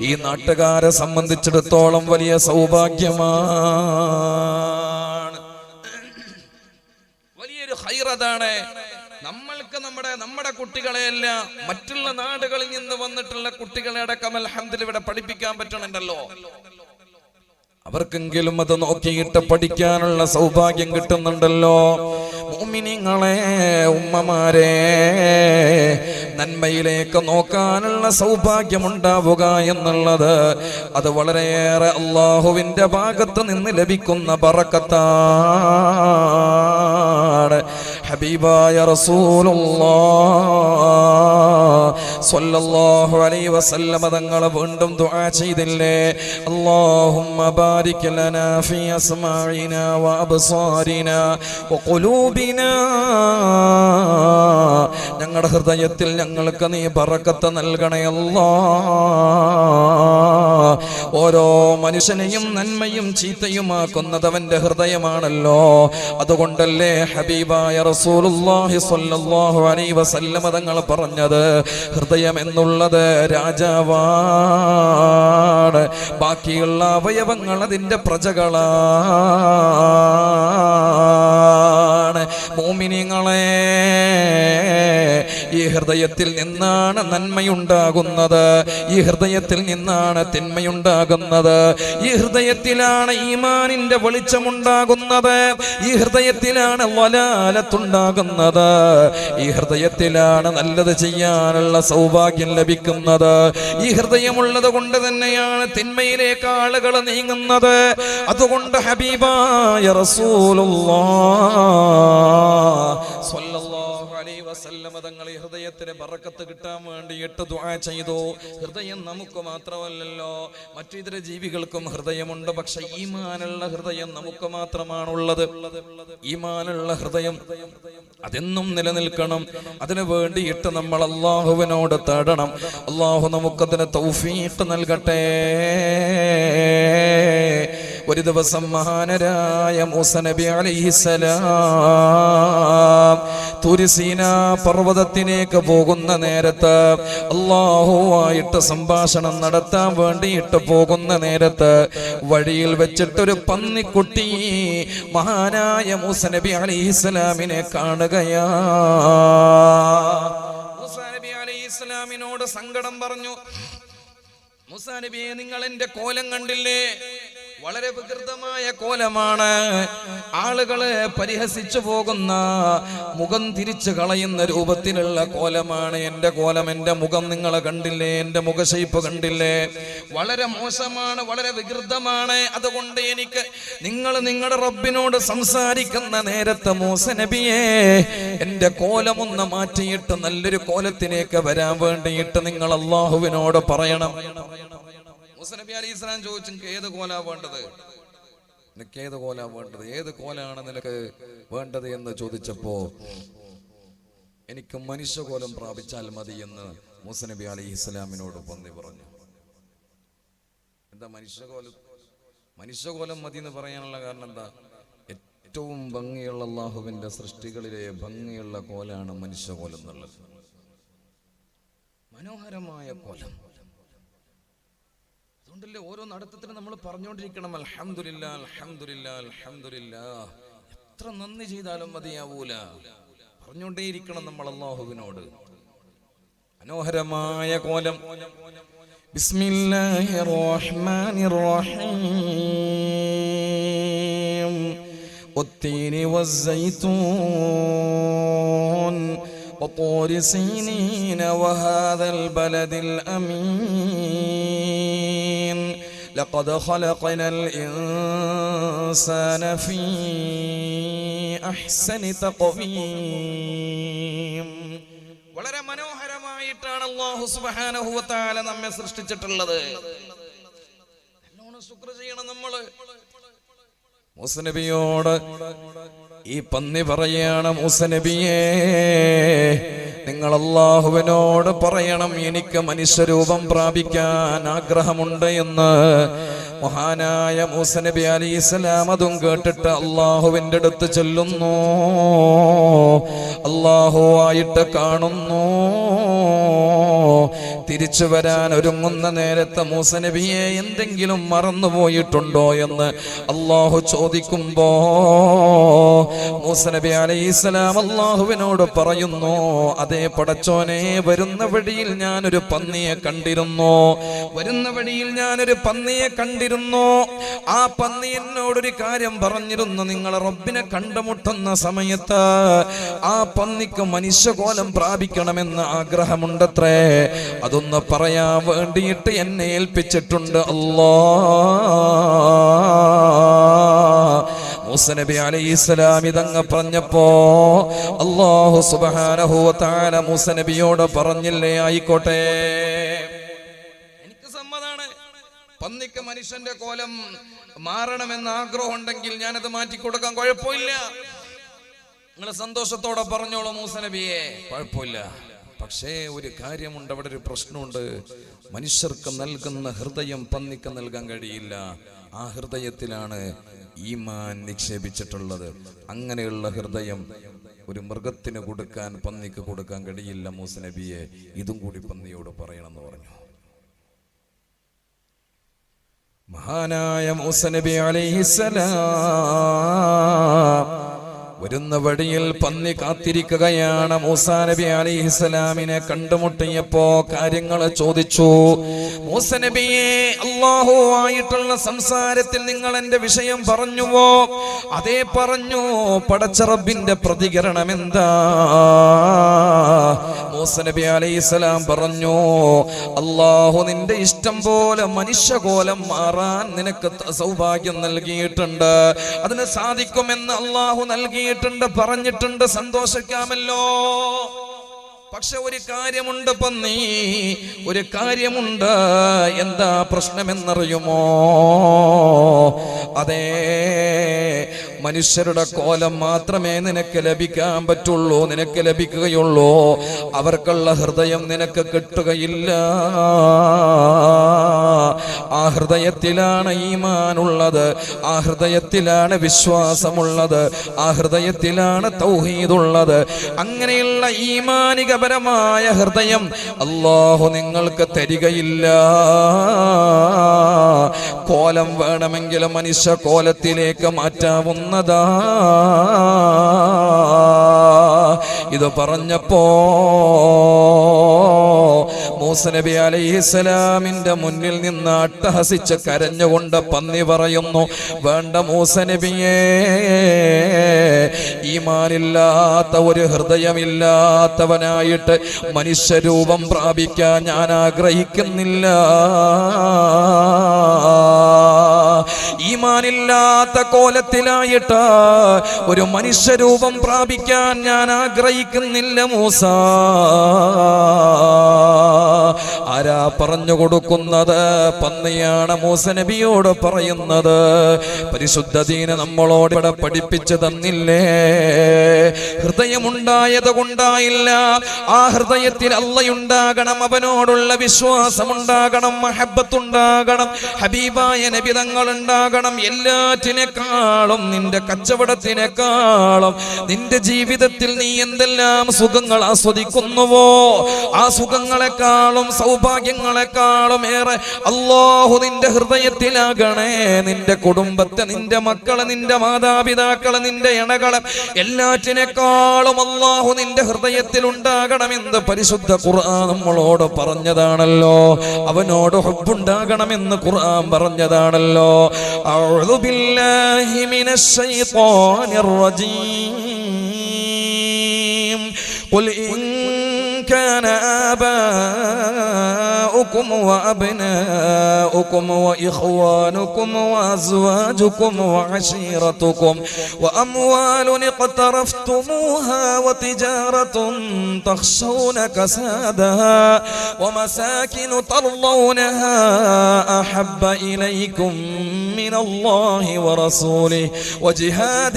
ഈ നാട്ടുകാരെ സംബന്ധിച്ചിടത്തോളം വലിയ സൗഭാഗ്യമാണ്, വലിയൊരു ഖൈറതാണ്. നമ്മൾക്ക് നമ്മുടെ കുട്ടികളെയല്ല, മറ്റുള്ള നാടുകളിൽ നിന്ന് വന്നിട്ടുള്ള കുട്ടികളെ അടക്കം അൽഹംദുലില്ലാഹ് ഇവിടെ പഠിപ്പിക്കാൻ പറ്റണുണ്ടല്ലോ. അവർക്കെങ്കിലും അത് നോക്കിയിട്ട് പഠിക്കാനുള്ള സൗഭാഗ്യം കിട്ടുന്നുണ്ടല്ലോ. മുഅ്മിനീങ്ങളെ, ഉമ്മമാരെ, നന്മയിലേക്ക് നോക്കാനുള്ള സൗഭാഗ്യമുണ്ടാവുക എന്നുള്ളത് അത് വളരെയേറെ അല്ലാഹുവിന്റെ ഭാഗത്ത് നിന്ന് ലഭിക്കുന്ന ബറക്കത്താണ്. ഹബീബായ റസൂലുള്ളാഹ് സ്വല്ലല്ലാഹു അലൈഹി വസല്ലം തങ്ങൾ വീണ്ടും ദുആ ചെയ്തില്ലേ, അല്ലാഹുമ്മ ബാരിക് ലനാ ഫീ അസ്മാഇനാ വ അബ്സാരിനാ വ ഖുലൂബിനാ. ഞങ്ങളുടെ ഹൃദയത്തിൽ ഞങ്ങൾക്ക് നീ ബറക്കത്ത് നൽകണേ അല്ലാഹ്. ഓരോ മനുഷ്യനെയും നന്മയും ചീത്തയുമാക്കുന്നത് അവന്റെ ഹൃദയമാണല്ലോ. അതുകൊണ്ടല്ലേ ഹബീബായ റസൂലുള്ളാഹി സ്വല്ലല്ലാഹു അലൈഹി വസല്ലം തങ്ങൾ പറഞ്ഞത്, ഹൃദയം എന്നുള്ളത് രാജാവാണ്, ബാക്കിയുള്ള അവയവങ്ങൾ അതിന്റെ പ്രജകളാണ്. മുഅ്മിനീങ്ങളെ, ഈ ഹൃദയത്തിൽ നിന്നാണ് നന്മയുണ്ടാകുന്നത്, ഈ ഹൃദയത്തിൽ നിന്നാണ് തിന്മയുണ്ടാകുന്നത്, ഈ ഹൃദയത്തിലാണ് ഈമാനിന്റെ വെളിച്ചമുണ്ടാകുന്നത്, ഈ ഹൃദയത്തിലാണ് വലാലത്തുണ്ടാകുന്നത്, ഈ ഹൃദയത്തിലാണ് നല്ലത് ചെയ്യാനുള്ള സൗഭാഗ്യം ലഭിക്കുന്നത്. ഈ ഹൃദയമുള്ളത് കൊണ്ട് തന്നെയാണ് തിന്മയിലേക്ക് ആളുകൾ നീങ്ങുന്നത്. അതുകൊണ്ട് ഹബീബായ റസൂലുള്ളാഹ് സ്വല്ലല്ലാഹു അലൈഹി വസല്ലം തങ്ങൾ ഈ ഹൃദയത്തിന് ബറക്കത്ത് കിട്ടാൻ വേണ്ടിയിട്ട് ദുആ ചെയ്തു. ഹൃദയം നമുക്ക് മാത്രമല്ലല്ലോ, മറ്റു ഇതര ജീവികൾക്കും ഹൃദയമുണ്ട്. പക്ഷെ ഈമാനുള്ള ഹൃദയം നമുക്ക് മാത്രമാണുള്ളത്. ഈമാനുള്ള ഹൃദയം അതെന്നും നിലനിൽക്കണം. അതിനു വേണ്ടിയിട്ട് നമ്മൾ അല്ലാഹുവിനോട് തേടണം. അല്ലാഹു നമുക്കതിന് തൗഫീഖ് നൽകട്ടെ. ഒരു ദിവസം മഹാനരായ മൂസ നബി അലൈഹിസ്സലാം തൂരി സീനാ പർവ്വതത്തിലേക്ക് പോകുന്ന നേരത്ത്, അല്ലാഹുവായിട്ട് സംഭാഷണം നടത്താൻ വേണ്ടിയിട്ട് പോകുന്ന നേരത്ത് വഴിയിൽ വെച്ചിട്ടൊരു പന്നിക്കുട്ടി മഹാനായ മൂസ നബി അലൈഹിസ്സലാമിനെ കാണുകയാ. മൂസ നബി അലൈഹിസ്സലാമിനോട് സങ്കടം പറഞ്ഞു, മൂസാ നബിയെ, നിങ്ങൾ എന്റെ കോലം കണ്ടില്ലേ? വളരെ വികൃതമായ കോലമാണ്. ആളുകളെ പരിഹസിച്ചു പോകുന്ന, മുഖം തിരിച്ചു കളയുന്ന രൂപത്തിലുള്ള കോലമാണ് എന്റെ കോലം. എന്റെ മുഖം നിങ്ങൾ കണ്ടില്ലേ? എന്റെ മുഖശൈപ്പ് കണ്ടില്ലേ? വളരെ മോശമാണ്, വളരെ വികൃതമാണ്. അതുകൊണ്ട് എനിക്ക് നിങ്ങളുടെ റബ്ബിനോട് സംസാരിക്കുന്ന നേരത്തെ മൂസ നബിയെ, എന്റെ കോലമൊന്ന് മാറ്റിയിട്ട് നല്ലൊരു കോലത്തിലേക്ക് വരാൻ വേണ്ടിയിട്ട് നിങ്ങൾ അല്ലാഹുവിനോട് പറയണം. മൂസ നബി അലൈഹി സ്വലാം ചോദിച്ചു, ഏത് കോലാ വേണ്ടത്? നിനക്ക് ഏത് കോലാ വേണ്ടത്? ഏത് കോലാണ് നിനക്ക് വേണ്ടത് എന്ന് ചോദിച്ചപ്പോ, എനിക്ക് മനുഷ്യകോലം പ്രാപിച്ചാൽ മതി എന്ന് മൂസ നബി അലൈഹി സ്വലാമിനോട് പറഞ്ഞു. എന്താ മനുഷ്യകോലം മതി എന്ന് പറയാനുള്ള കാരണം എന്താ? ഏറ്റവും ഭംഗിയുള്ള അല്ലാഹുവിന്റെ സൃഷ്ടികളിലെ ഭംഗിയുള്ള കോലാണ് മനുഷ്യകോലം എന്നുള്ളത്. മനോഹരമായ കോലം. അതുകൊണ്ടല്ലേ ഓരോ നടത്തത്തിന് നമ്മൾ പറഞ്ഞുകൊണ്ടിരിക്കണം അൽഹംദുലില്ലാ അൽഹംദുലില്ലാ അൽഹംദുലില്ലാ. എത്ര നന്ദി ചെയ്താലും മതിയാവൂല, പറഞ്ഞുകൊണ്ടേയിരിക്കണം നമ്മൾ അല്ലാഹുവിനോട്. മനോഹരമായ കോലം. ബിസ്മില്ലാഹിർ റഹ്മാനിർ റഹീം. والتين والزيتون وطور سينين وهذا البلد الأمين لقد خلقنا الإنسان في أحسن تقويم. വളരെ മനോഹരമായിട്ടാണ് അല്ലാഹു സുബ്ഹാനഹു വ തആല നമ്മെ സൃഷ്ടിച്ചിട്ടുള്ളത്. നല്ലോണം ശുക്ർ ചെയ്യണം നമ്മള്. മൂസ നബിയോട് ഈ പന്നി പറയാണ്, മൂസ നബിയേ, നിങ്ങൾ അല്ലാഹുവിനോട് പറയണം എനിക്ക് മനുഷ്യരൂപം പ്രാപിക്കാൻ ആഗ്രഹമുണ്ട് എന്ന്. മഹാനായ മൂസ നബി അലൈഹിസ്സലാം അതും കേട്ടിട്ട് അല്ലാഹുവിന്റെ അടുത്ത് ചെല്ലുന്നു. അല്ലാഹുവായിട്ട് കാണുന്നു. തിരിച്ചു വരാൻ ഒരുങ്ങുന്ന നേരത്തെ മൂസ നബിയെ എന്തെങ്കിലും മറന്നുപോയിട്ടുണ്ടോ എന്ന് അല്ലാഹു ചോദിക്കുമ്പോ മൂസ നബി അലൈഹിസ്സലാം അല്ലാഹുവിനോട് പറയുന്നു, അതേ പടച്ചോനെ, വരുന്ന വഴിയിൽ ഞാനൊരു പന്നിയെ കണ്ടിരുന്നു. ആ പന്നി എന്നോടൊരു കാര്യം പറഞ്ഞിരുന്നു. നിങ്ങളെ റബ്ബിനെ കണ്ടുമുട്ടുന്ന സമയത്ത് ആ പന്നിക്ക് മനുഷ്യകോലം പ്രാപിക്കണമെന്ന് ആഗ്രഹമുണ്ടത്രേ. അതൊന്ന് പറയാൻ വേണ്ടിയിട്ട് എന്നെ ഏൽപ്പിച്ചിട്ടുണ്ട് മൂസ നബി അലൈഹിസ്സലാം ഇതങ്ങ് പറഞ്ഞപ്പോ അല്ലാഹു സുബ്ഹാനഹു വ തആല മൂസ നബിയോട് പറഞ്ഞില്ലേ, ആയിക്കോട്ടെ, എനിക്ക് സമ്മതാണ്. പന്നിക്ക് മനുഷ്യന്റെ കോലം മാറണമെന്ന് ആഗ്രഹം ഉണ്ടെങ്കിൽ ഞാനത് മാറ്റിക്കൊടുക്കാൻ കുഴപ്പമില്ല. നിങ്ങൾ സന്തോഷത്തോടെ പറഞ്ഞോളൂ മൂസ നബിയെ, കുഴപ്പമില്ല. പക്ഷേ ഒരു കാര്യമുണ്ട്, അവിടെ ഒരു പ്രശ്നമുണ്ട്. മനുഷ്യർക്ക് നൽകുന്ന ഹൃദയം പന്നിക്ക് നൽകാൻ കഴിയില്ല. ആ ഹൃദയത്തിലാണ് ഈമാൻ നിക്ഷേപിച്ചിട്ടുള്ളത്. അങ്ങനെയുള്ള ഹൃദയം ഒരു മൃഗത്തിന് കൊടുക്കാൻ, പന്നിക്ക് കൊടുക്കാൻ കഴിയില്ല. മൂസ നബിയെ ഇതും കൂടി പന്നിയോട് പറയണമെന്ന് പറഞ്ഞു. മഹാനായ മൂസ നബി അലൈഹിസ്സലാം വരുന്ന വഴിയിൽ പന്നി കാത്തിരിക്കുകയാണ്. മൂസാ നബി അലൈഹിസ്സലാമിനെ കണ്ടുമുട്ടിയപ്പോ കാര്യങ്ങൾ ചോദിച്ചു. മൂസ നബിയെ, അല്ലാഹു ആയിട്ടുള്ള സംസാരത്തിൽ നിങ്ങൾ എന്റെ വിഷയം പറഞ്ഞുവോ? അതേ പറഞ്ഞു. പടച്ച റബ്ബിന്റെ പ്രതികരണം എന്താ? മൂസ നബി അലൈഹിസ്സലാം പറഞ്ഞു, അല്ലാഹു നിന്റെ ഇഷ്ടം പോലെ മനുഷ്യകോലം മാറാൻ നിനക്ക് സൗഭാഗ്യം നൽകിയിട്ടുണ്ട്. അതിന് സാധിക്കുമെന്ന് അല്ലാഹു നൽകിയിട്ടുണ്ട്, പറഞ്ഞിട്ടുണ്ട്. സന്തോഷിക്കാമല്ലോ. പക്ഷെ ഒരു കാര്യമുണ്ട് പന്നി, ഒരു കാര്യമുണ്ട്. എന്താ പ്രശ്നമെന്നറിയുമോ? അതേ, മനുഷ്യരുടെ കോലം മാത്രമേ നിനക്ക് ലഭിക്കാൻ പറ്റുള്ളൂ, നിനക്ക് ലഭിക്കുകയുള്ളൂ. അവർക്കുള്ള ഹൃദയം നിനക്ക് കിട്ടുകയില്ല. ആ ഹൃദയത്തിലാണ് ഈമാനുള്ളത്, ആ ഹൃദയത്തിലാണ് വിശ്വാസമുള്ളത്, ആ ഹൃദയത്തിലാണ് തൗഹീദുള്ളത്. അങ്ങനെയുള്ള ഈമാനികപരമായ ഹൃദയം അല്ലാഹു നിങ്ങൾക്ക് തരികയില്ല. കോലം വേണമെങ്കിൽ മനുഷ്യ കോലത്തിലേക്ക് മാറ്റാവുന്നതാ. ഇത് പറഞ്ഞപ്പോ മൂസ നബി അലൈഹിസ്സലാമിന്റെ മുന്നിൽ നിന്ന് അട്ടഹസിച്ച് കരഞ്ഞുകൊണ്ട് പന്നി പറയുന്നു, വേണ്ട മൂസ നബിയേ, ഈമാനില്ലാത്ത ഒരു ഹൃദയമില്ലാത്തവനായിട്ട് മനുഷ്യരൂപം പ്രാപിക്കാൻ ഞാൻ ആഗ്രഹിക്കുന്നില്ല. ഈമാനില്ലാത്ത കോലത്തിലായിട്ട് ഒരു മനുഷ്യരൂപം പ്രാപിക്കാൻ ഞാൻ ആഗ്രഹിക്കുന്നില്ല മൂസ. ആരാ പറഞ്ഞു കൊടുക്കുന്നത്? പന്നിയാണ് മൂസ നബിയോട് പറയുന്നത്. പരിശുദ്ധ ദീന് നമ്മളോട് ഇവിടെ പഠിപ്പിച്ചു തന്നില്ലേ? ഹൃദയമുണ്ടായത് കൊണ്ടായില്ല, ആ ഹൃദയത്തിൽ അള്ളയുണ്ടാകണം, അവനോടുള്ള വിശ്വാസമുണ്ടാകണം, മഹബത്തുണ്ടാകണം, ഹബീബായ നബി തങ്ങൾ ഉണ്ടാകണം. എല്ലാറ്റിനേക്കാളും, നിന്റെ കച്ചവടത്തിനേക്കാളും, നിന്റെ ജീവിതത്തിൽ നീ എന്തെല്ലാം സുഖങ്ങൾ ആസ്വദിക്കുന്നുവോ ആ സുഖങ്ങളെക്കാളും സൗഭാഗ്യങ്ങളെക്കാളും ഏറെ അല്ലാഹു നിന്റെ ഹൃദയത്തിലാകണേ. നിന്റെ കുടുംബത്തെ, നിന്റെ മക്കളെ, നിന്റെ മാതാപിതാക്കളെ, നിന്റെ ഇണകളെ, എല്ലാറ്റിനേക്കാളും അല്ലാഹു നിന്റെ ഹൃദയത്തിൽ ഉണ്ടാകണമെന്ന് പരിശുദ്ധ ഖുർആൻ നമ്മളോട് പറഞ്ഞതാണല്ലോ. അവനോട് ഹുബ്ബുണ്ടാകണമെന്ന് ഖുർആൻ പറഞ്ഞതാണല്ലോ. അഊദു ബില്ലാഹി മിനശ് ശൈത്വാനിർ റജീം. ഖുൽ ഇൻ كان آباؤكم وأبناؤكم وإخوانكم وأزواجكم وعشيرتكم وأموال اقترفتموها وتجارة تخشون كسادها ومساكن ترضونها أحب إليكم من الله ورسوله وجهاد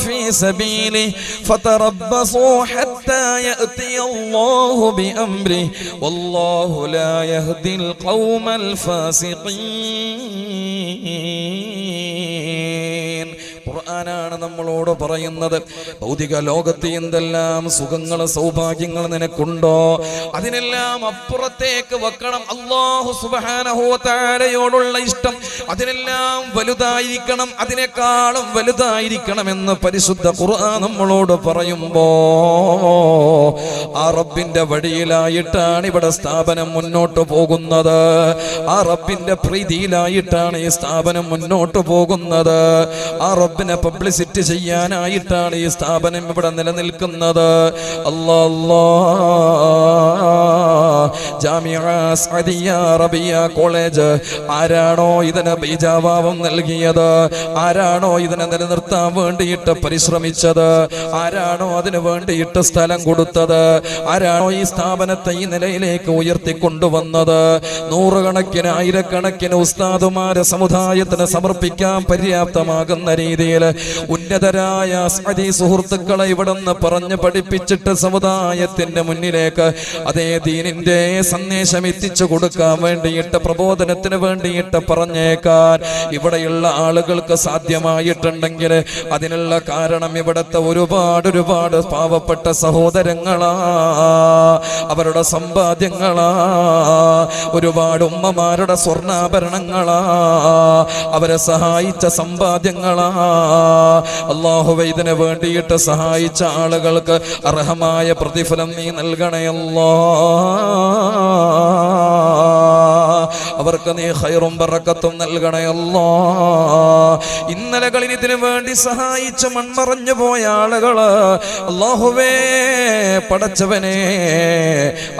في سبيله فتربصوا حتى يأتي الله بأمره والله لا يهدي القوم الفاسقين. ഖുർആനാണ് നമ്മളോട് പറയുന്നത്. ഭൗതിക ലോകത്ത് എന്തെല്ലാം സുഖങ്ങൾ സൗഭാഗ്യങ്ങൾ നിനക്കുണ്ടോ അതിനെല്ലാം അപ്പുറത്തേക്ക് വെക്കണം. അല്ലാഹു സുബ്ഹാനഹു വ തആലയോടുള്ള ഇഷ്ടം അതിനെല്ലാം വലുതായിരിക്കണം, അതിനേക്കാളും വലുതായിരിക്കണം എന്ന് പരിശുദ്ധ ഖുർആൻ നമ്മളോട് പറയുമ്പോ ആ റബ്ബിന്റെ വഴിയിലായിട്ടാണ് ഇവിടെ സ്ഥാപനം മുന്നോട്ട് പോകുന്നത്. ആ റബ്ബിന്റെ പ്രീതിയിലായിട്ടാണ് ഈ സ്ഥാപനം മുന്നോട്ട് പോകുന്നത്. ആ റബ്ബിനെ പബ്ലിസിറ്റി ചെയ്യാനായിട്ടാണ് ഈ സ്ഥാപനം ഇവിടെ നിലനിൽക്കുന്നത്. ജാമിഅ സഅദിയ അറബിയ കോളേജ് ആരാണോ ഇതിന് ബീജാഭാവം നൽകിയത്, ആരാണോ ഇതിനെ നിലനിർത്താൻ വേണ്ടിയിട്ട് പരിശ്രമിച്ചത്, ആരാണോ അതിനു വേണ്ടിയിട്ട് സ്ഥലം കൊടുത്തത്, ആരാണോ ഈ സ്ഥാപനത്തെ ഈ നിലയിലേക്ക് ഉയർത്തിക്കൊണ്ടുവന്നത്, നൂറുകണക്കിന് ആയിരക്കണക്കിന് ഉസ്താദുമാരെ സമുദായത്തിന് സമർപ്പിക്കാൻ പര്യാപ്തമാകുന്ന രീതിയിൽ ഉന്നതരായ സഅദി സുഹൃത്തുക്കളെ ഇവിടുന്ന് പറഞ്ഞു പഠിപ്പിച്ചിട്ട് സമുദായത്തിന്റെ മുന്നിലേക്ക് അതേ ദീനിന്റെ സന്ദേശം എത്തിച്ചു കൊടുക്കാൻ വേണ്ടിയിട്ട്, പ്രബോധനത്തിന് വേണ്ടിയിട്ട് പറഞ്ഞേക്കാൻ ഇവിടെയുള്ള ആളുകൾക്ക് സാധ്യമായിട്ടുണ്ടെങ്കിൽ അതിനുള്ള കാരണം ഇവിടുത്തെ ഒരുപാട് പാവപ്പെട്ട സഹോദരങ്ങളാ, അവരുടെ സമ്പാദ്യങ്ങളാ, ഒരുപാട് ഉമ്മമാരുടെ സ്വർണ്ണാഭരണങ്ങളാ, അവരെ സഹായിച്ച സമ്പാദ്യങ്ങളാ. അല്ലാഹുവേ, ഇതിനു വേണ്ടിയിട്ട് സഹായിച്ച ആളുകൾക്ക് അർഹമായ പ്രതിഫലം നീ നൽകണേ അല്ലാഹ്. അവർക്ക് നീ ഖൈറും ബറക്കത്തും നൽകണേ അല്ലാഹ്. ഇന്നലകളിൽ ഇതിനു വേണ്ടി സഹായിച്ച് മൺമറഞ്ഞു പോയ ആളുകള് അല്ലാഹുവേ പടച്ചവനെ,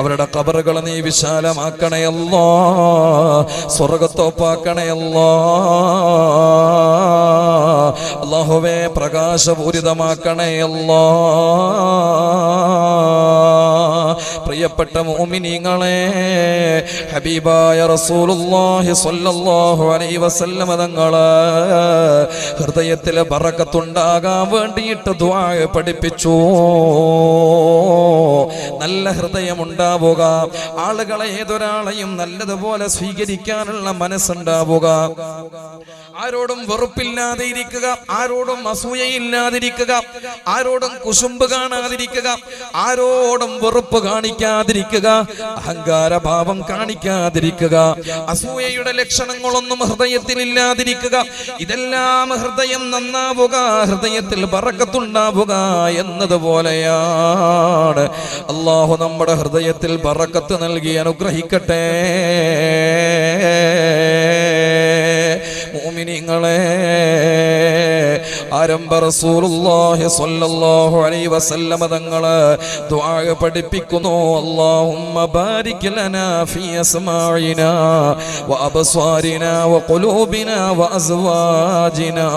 അവരുടെ ഖബറുകൾ നീ വിശാലമാക്കണേ അല്ലാഹ്, സ്വർഗ്ഗത്തോപ്പാക്കണേ അല്ലാഹ്. അല്ലാഹുവേ പ്രകാശപൂരിതമാക്കണേ അല്ലാഹ്. പ്രിയപ്പെട്ട മുഅ്മിനീങ്ങളെ, ഹബീബായ റസൂലുള്ളാഹി സ്വല്ലല്ലാഹു അലൈഹി വസല്ലം തങ്ങള് ഹൃദയത്തിൽ ബറക്കത്തുണ്ടാകാൻ വേണ്ടിയിട്ട് ദുആ പഠിപ്പിച്ചു. നല്ല ഹൃദയമുണ്ടാവുക, ആളുകളെ ഏതൊരാളെയും നല്ലതുപോലെ സ്വീകരിക്കാനുള്ള മനസ്സുണ്ടാവുക, ആരോടും വെറുപ്പില്ലാതെ ഇരിക്കുക, ആരോടും അസൂയയില്ലാതിരിക്കുക, ആരോടും കുശുമ്പ് കാണാതിരിക്കുക, ആരോടും വെറുപ്പ് കാണിക്കാതിരിക്കുക, അഹങ്കാരഭാവം കാണിക്കാതിരിക്കുക, അസൂയയുടെ ലക്ഷണങ്ങളൊന്നും ഹൃദയത്തിൽ ഇല്ലാതിരിക്കുക. ഇതെല്ലാം ഹൃദയം നന്നാവുക, ഹൃദയത്തിൽ ബറക്കത്തുണ്ടാവുക എന്നതുപോലെയാണ്. അല്ലാഹു നമ്മുടെ ഹൃദയത്തിൽ ബറക്കത്ത് നൽകി അനുഗ്രഹിക്കട്ടെ. മുഅ്മിനീങ്ങളെ, ആ ആരംഭ റസൂലുള്ളാഹി സ്വല്ലല്ലാഹു അലൈഹി വസല്ലമ തങ്ങളെ ദുആ പഠിപ്പിക്കുന്നു. അല്ലാഹുമ്മ ബാരിക് ലനാ ഫീ അസ്മാഇനാ വ അബ്സാരിനാ വ ഖുലൂബിനാ വ അസ്വാജിനാ.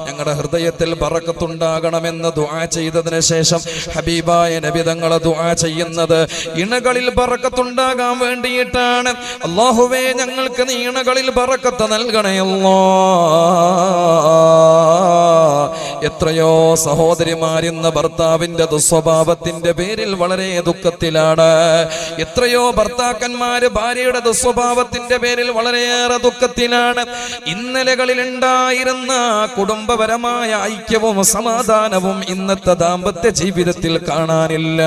ഞങ്ങളുടെ ഹൃദയത്തിൽ ബറക്കത്തുണ്ടാകണമെന്ന് ദുആ ചെയ്തതിന് ശേഷം ഹബീബായ നബി തങ്ങൾ ദുആ ചെയ്യുന്നത് ഇണകളിൽ ബറക്കത്തുണ്ടാകാൻ വേണ്ടിയിട്ടാണ്. അല്ലാഹുവേ, ഞങ്ങൾക്ക് നീ ഇണകളിൽ ബറക്കത്ത് നൽകണേ അല്ലാഹ്. എത്രയോ സഹോദരിമാരിന്ന് ഭർത്താവിന്റെ ദുസ്വഭാവത്തിന്റെ പേരിൽ വളരെ ദുഃഖത്തിലാണ്. എത്രയോ ഭർത്താക്കന്മാര് ഭാര്യയുടെ ദുസ്വഭാവത്തിന്റെ പേരിൽ വളരെയേറെ ദുഃഖത്തിലാണ്. ഇന്നലകളിൽ ഉണ്ടായിരുന്ന കുടുംബപരമായ ഐക്യവും സമാധാനവും ഇന്നത്തെ ദാമ്പത്യ ജീവിതത്തിൽ കാണാനില്ല.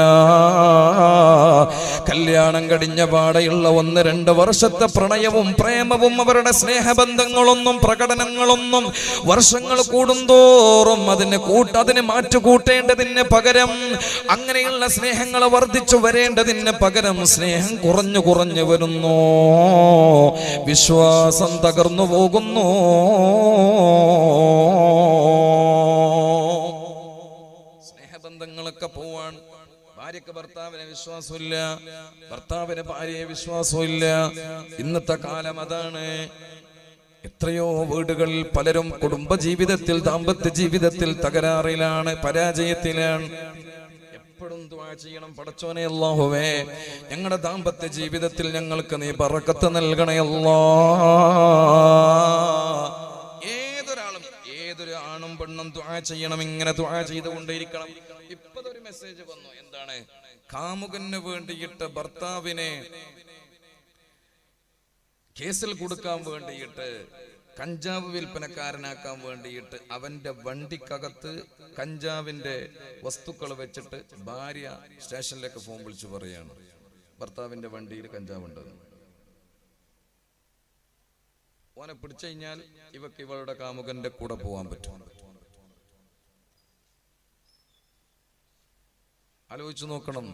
കല്യാണം കഴിഞ്ഞ പാടെയുള്ള 1-2 വർഷത്തെ പ്രണയവും പ്രേമവും അവരുടെ സ്നേഹബന്ധങ്ങളൊന്നും പ്രകടനങ്ങളൊന്നും വർഷങ്ങൾ കൂടുന്തോറും അതിന് മാറ്റുകൂട്ടേണ്ടതിന് പകരം, അങ്ങനെയുള്ള സ്നേഹങ്ങൾ വർദ്ധിച്ചു വരേണ്ടതിന് പകരം സ്നേഹം കുറഞ്ഞു കുറഞ്ഞു വരുന്നു. വിശ്വാസം തകർന്നു പോകുന്നു. സ്നേഹബന്ധങ്ങളൊക്കെ പോവാൻ. ഭാര്യക്ക് ഭർത്താവിനെ വിശ്വാസമില്ല, ഭർത്താവിന് ഭാര്യയെ വിശ്വാസമില്ല. ഇന്നത്തെ കാലം അതാണ്. എത്രയോ വീടുകളിൽ പലരും കുടുംബജീവിതത്തിൽ ദാമ്പത്യ ജീവിതത്തിൽ തകരാറിലാണ്, പരാജയത്തിലാണ്. എപ്പോഴും ദുആ ചെയ്യണം, പടച്ചോനെ അല്ലാഹുവേ, ഞങ്ങളുടെ ദാമ്പത്യ ജീവിതത്തിൽ ഞങ്ങൾക്ക് നീ ബറക്കത്ത് നൽകണേ അല്ലാഹ്. ഏതൊരു ആണും പെണ്ണും ദുആ ചെയ്യണം, ഇങ്ങനെ ദുആ ചെയ്തുകൊണ്ടേയിരിക്കണം. ഇപ്പതൊരു മെസ്സേജ് വന്നു. എന്താണ്? കാമുകന് വേണ്ടിയിട്ട് ഭർത്താവിനെ കേസിൽ കൊടുക്കാൻ വേണ്ടിയിട്ട്, കഞ്ചാവ് വിൽപ്പനക്കാരനാക്കാൻ വേണ്ടിയിട്ട് അവന്റെ വണ്ടിക്കകത്ത് കഞ്ചാവിന്റെ വസ്തുക്കൾ വെച്ചിട്ട് ഭാര്യ സ്റ്റേഷനിലേക്ക് ഫോൺ വിളിച്ചു പറയാണ്, ഭർത്താവിന്റെ വണ്ടിയിൽ കഞ്ചാവുണ്ട്. ഓനെ പിടിച്ചു കഴിഞ്ഞാൽ ഇവക്ക് ഇവളുടെ കാമുകന്റെ കൂടെ പോകാൻ പറ്റും. ആലോചിച്ചു നോക്കണം.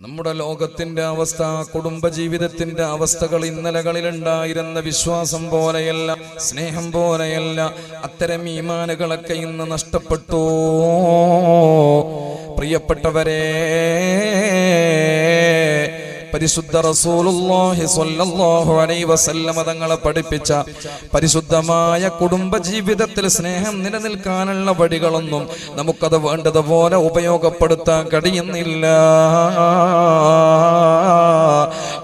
നമ്മുടെ ലോകത്തിന്റെ അവസ്ഥ, കുടുംബജീവിതത്തിന്റെ അവസ്ഥകൾ ഇന്നലകളിൽ ഉണ്ടായിരുന്ന വിശ്വാസം പോലെയല്ല, സ്നേഹം പോലെയല്ല. അത്തരം ഈമാനുകളൊക്കെ ഇന്ന് നഷ്ടപ്പെട്ടു. പ്രിയപ്പെട്ടവരെ, പരിശുദ്ധ റസൂലുള്ളാഹി സ്വല്ലല്ലാഹു അലൈഹി വസല്ലമ തങ്ങളെ പഠിപ്പിച്ച പരിശുദ്ധമായ കുടുംബജീവിതത്തിൽ സ്നേഹം നിലനിൽക്കാനുള്ള വഴികളൊന്നും നമുക്കത് വേണ്ടതുപോലെ ഉപയോഗപ്പെടുത്താൻ കഴിയുന്നില്ല.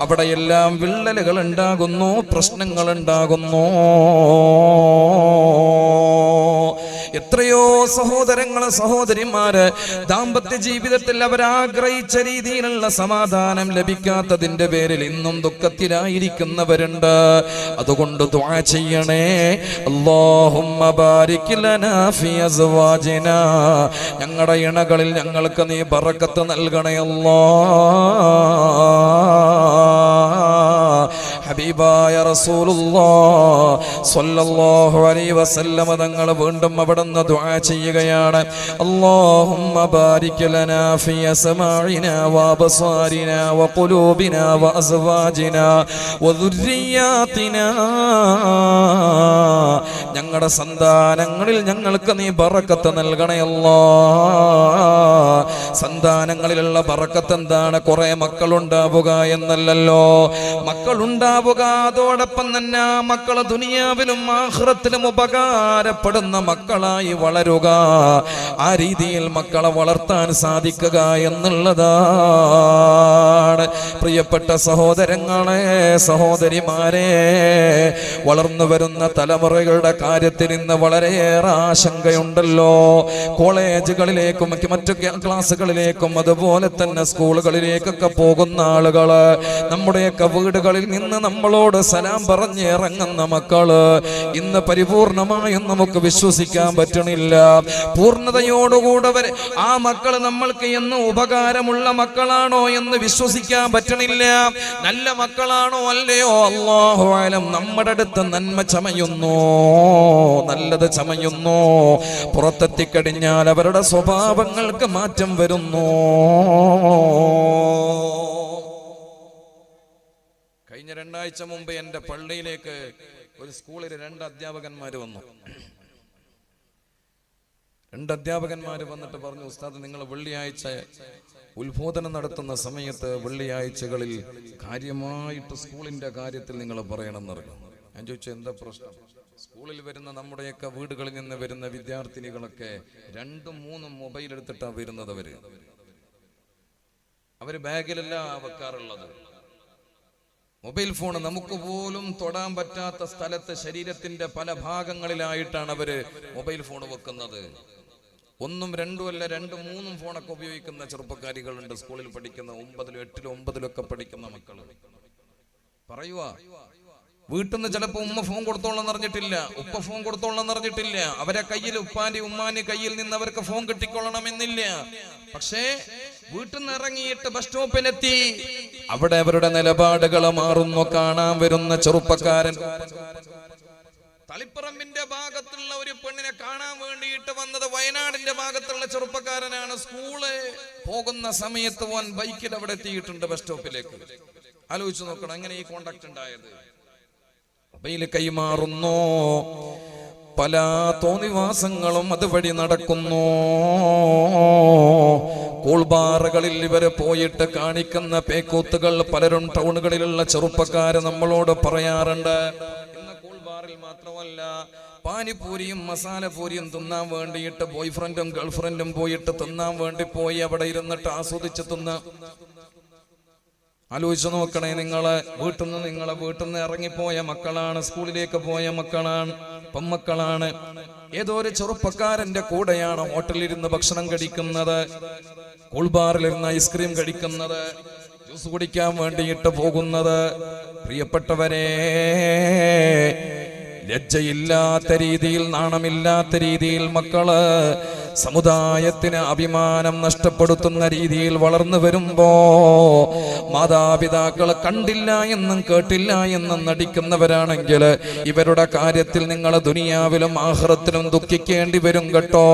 അവിടെയെല്ലാം വിള്ളലുകൾ ഉണ്ടാകുന്നു, പ്രശ്നങ്ങൾ ഉണ്ടാകുന്നു. എത്രയോ സഹോദരങ്ങള്, സഹോദരിമാര് ദാമ്പത്യ ജീവിതത്തിൽ അവരാഗ്രഹിച്ച രീതിയിലുള്ള സമാധാനം ലഭിക്കാത്തതിന്റെ പേരിൽ ഇന്നും ദുഃഖത്തിലായിരിക്കുന്നവരുണ്ട്. അതുകൊണ്ട് ദുആ ചെയ്യണേ. അല്ലാഹുമ്മ ബാരിക് ലനാ ഫീ അസ്വാജിനാ, ഞങ്ങളുടെ ഇണകളിൽ ഞങ്ങൾക്ക് നീ ബറക്കത്ത് നൽകണേ അല്ലാഹ്. ഹബീബായ റസൂലുള്ളാഹി സ്വല്ലല്ലാഹു അലൈഹി വസല്ലമ തങ്ങൾ വീണ്ടും അവിടുന്ന് ദുആ ചെയ്യുകയാണ്. അല്ലാഹുമ്മ ബാരിക് ലനാ ഫീ അസ്മാഇനാ വ അബ്സാരിനാ വ ഖുലൂബിനാ വ അസ്വാജിനാ വ ദുർരിയാതിനാ, ഞങ്ങളുടെ സന്താനങ്ങളിൽ ഞങ്ങൾക്ക് നീ ബറക്കത്ത് നൽകണേ അല്ലാഹ്. സന്താനങ്ങളിലുള്ള ബറക്കത്ത് എന്താണ്? കുറെ മക്കളുണ്ടാവുക എന്നല്ലല്ലോ. മക്കളുണ്ടാവുക, അതോടൊപ്പം തന്നെ മക്കള് ദുനിയാവിലും ആഖിറത്തിലും ഉപകാരപ്പെടുന്ന മക്കളായി വളരുക. ആ രീതിയിൽ മക്കളെ വളർത്താൻ സാധിക്കുക എന്നുള്ളതാണ്. പ്രിയപ്പെട്ട സഹോദരങ്ങളെ, സഹോദരിമാരെ, വളർന്നു വരുന്ന തലമുറകളുടെ കാര്യത്തിൽ ഇന്ന് വളരെയേറെ ആശങ്കയുണ്ടല്ലോ. കോളേജുകളിലേക്കും മറ്റു ക്ലാസ്സുകളിലേക്കും അതുപോലെ തന്നെ സ്കൂളുകളിലേക്കൊക്കെ പോകുന്ന ആളുകള്, നമ്മുടെയൊക്കെ വീടുകളിൽ നിന്ന് നമ്മളോട് സലാം പറഞ്ഞ് ഇറങ്ങുന്ന മക്കള് ഇന്ന് പരിപൂർണമായും നമുക്ക് വിശ്വസിക്കാൻ പറ്റണില്ല. പൂർണ്ണതയോടുകൂടെ വരെ ആ മക്കള് നമ്മൾക്ക് എന്ന് ഉപകാരമുള്ള മക്കളാണോ എന്ന് വിശ്വസിക്കാൻ പറ്റണില്ല. നല്ല മക്കളാണോ അല്ലയോ അല്ലാഹു അലം. നമ്മുടെ അടുത്ത് നന്മ ചമയുന്നു, നല്ലത് ചമയുന്നു. പുറത്തെത്തിക്കഴിഞ്ഞാൽ അവരുടെ സ്വഭാവങ്ങൾക്ക് മാറ്റം വരുന്നു. കഴിഞ്ഞ കഴിഞ്ഞ 2 ആഴ്ച മുമ്പ് എൻ്റെ പള്ളിയിലേക്ക് ഒരു സ്കൂളിൽ 2 അധ്യാപകന്മാർ വന്നു. 2 അധ്യാപകന്മാർ വന്നിട്ട് പറഞ്ഞു, ഉസ്താദ് നിങ്ങൾ വെള്ളിയാഴ്ച ഉത്ബോധനം നടത്തുന്ന സമയത്ത് വെള്ളിയാഴ്ചകളിൽ കാര്യമായിട്ട് സ്കൂളിന്റെ കാര്യത്തിൽ നിങ്ങൾ പറയണമെന്ന് പറഞ്ഞു. ഞാൻ ചോദിച്ചു, എന്താ പ്രശ്നം? സ്കൂളിൽ വരുന്ന നമ്മുടെയൊക്കെ വീടുകളിൽ നിന്ന് വരുന്ന വിദ്യാർത്ഥിനികളൊക്കെ 2-3 മൊബൈൽ എടുത്തിട്ടാണ് വരുന്നത്. അവര് ബാഗിലല്ല വെക്കാറുള്ളത്. മൊബൈൽ ഫോൺ നമുക്ക് പോലും തൊടാൻ പറ്റാത്ത സ്ഥലത്ത് ശരീരത്തിന്റെ പല ഭാഗങ്ങളിലായിട്ടാണ് അവര് മൊബൈൽ ഫോൺ വെക്കുന്നത്. 1, 2 അല്ല 2, 3 ഫോണൊക്കെ ഉപയോഗിക്കുന്ന ചെറുപ്പക്കാരികളുണ്ട്. സ്കൂളിൽ പഠിക്കുന്ന 9, 8, 9 പഠിക്കുന്ന മക്കൾ പറയുവാ, വീട്ടിൽ നിന്ന് ചിലപ്പോ ഉമ്മ ഫോൺ കൊടുത്തോളം അറിഞ്ഞിട്ടില്ല, ഉപ്പ ഫോൺ കൊടുത്തോളം അറിഞ്ഞിട്ടില്ല. അവരെ കയ്യിൽ ഉപ്പാന്റെ ഉമ്മാന്റെ കയ്യിൽ നിന്ന് അവർക്ക് ഫോൺ കിട്ടിക്കൊള്ളണമെന്നില്ല. പക്ഷേ വീട്ടിൽ നിന്ന് ഇറങ്ങിയിട്ട് ബസ് സ്റ്റോപ്പിലെത്തി അവിടെ അവരുടെ നിലപാടുകൾ മാറുന്നു. കാണാൻ വരുന്ന ചെറുപ്പക്കാരൻ തളിപ്പറമ്പിന്റെ ഭാഗത്തുള്ള ഒരു പെണ്ണിനെ കാണാൻ വേണ്ടിയിട്ട് വന്നത് വയനാടിന്റെ ഭാഗത്തുള്ള ചെറുപ്പക്കാരനാണ്. സ്കൂള് പോകുന്ന സമയത്ത് ബൈക്കിൽ അവിടെ എത്തിയിട്ടുണ്ട് ബസ് സ്റ്റോപ്പിലേക്ക്. ആലോചിച്ച് നോക്കണം എങ്ങനെ ഈ കോണ്ടാക്ട് ഉണ്ടായത്. മൊബൈൽ കൈമാറുന്നു. പല തോന്നിവാസങ്ങളും അതുവഴി നടക്കുന്നു. കൂൾബാറുകളിൽ ഇവര് പോയിട്ട് കാണിക്കുന്ന പേക്കൂത്തുകൾ പലരും ടൗണുകളിലുള്ള ചെറുപ്പക്കാര് നമ്മളോട് പറയാറുണ്ട്. ഇന്ന് കൂൾബാറിൽ മാത്രമല്ല, പാനിപൂരിയും മസാലപൂരിയും തിന്നാൻ വേണ്ടിയിട്ട് ബോയ്ഫ്രണ്ടും ഗേൾഫ്രണ്ടും പോയിട്ട് തിന്നാൻ വേണ്ടി പോയി അവിടെ ഇരുന്നിട്ട് ആസ്വദിച്ച് തിന്ന. ആലോചിച്ച് നോക്കണേ, നിങ്ങളെ വീട്ടിൽ നിന്ന് ഇറങ്ങിപ്പോയ മക്കളാണ്, സ്കൂളിലേക്ക് പോയ മക്കളാണ്, പെമ്മക്കളാണ്. ഏതോ ഒരു ചെറുപ്പക്കാരന്റെ കൂടെയാണ് ഹോട്ടലിലിരുന്ന് ഭക്ഷണം കഴിക്കുന്നത്, കൂൾബാറിലിരുന്ന് ഐസ്ക്രീം കഴിക്കുന്നത്, ജ്യൂസ് കുടിക്കാൻ വേണ്ടിയിട്ട് പോകുന്നത്. പ്രിയപ്പെട്ടവരെ, ലജ്ജയില്ലാത്ത രീതിയിൽ, നാണമില്ലാത്ത രീതിയിൽ മക്കള് സമുദായത്തിന് അഭിമാനം നഷ്ടപ്പെടുത്തുന്ന രീതിയിൽ വളർന്നു വരുമ്പോ മാതാപിതാക്കൾ കണ്ടില്ല എന്നും കേട്ടില്ല എന്നും നടിക്കുന്നവരാണെങ്കിൽ ഇവരുടെ കാര്യത്തിൽ നിങ്ങൾ ദുനിയാവിലും ആഖിറത്തിലും ദുഃഖിക്കേണ്ടി വരും കേട്ടോ.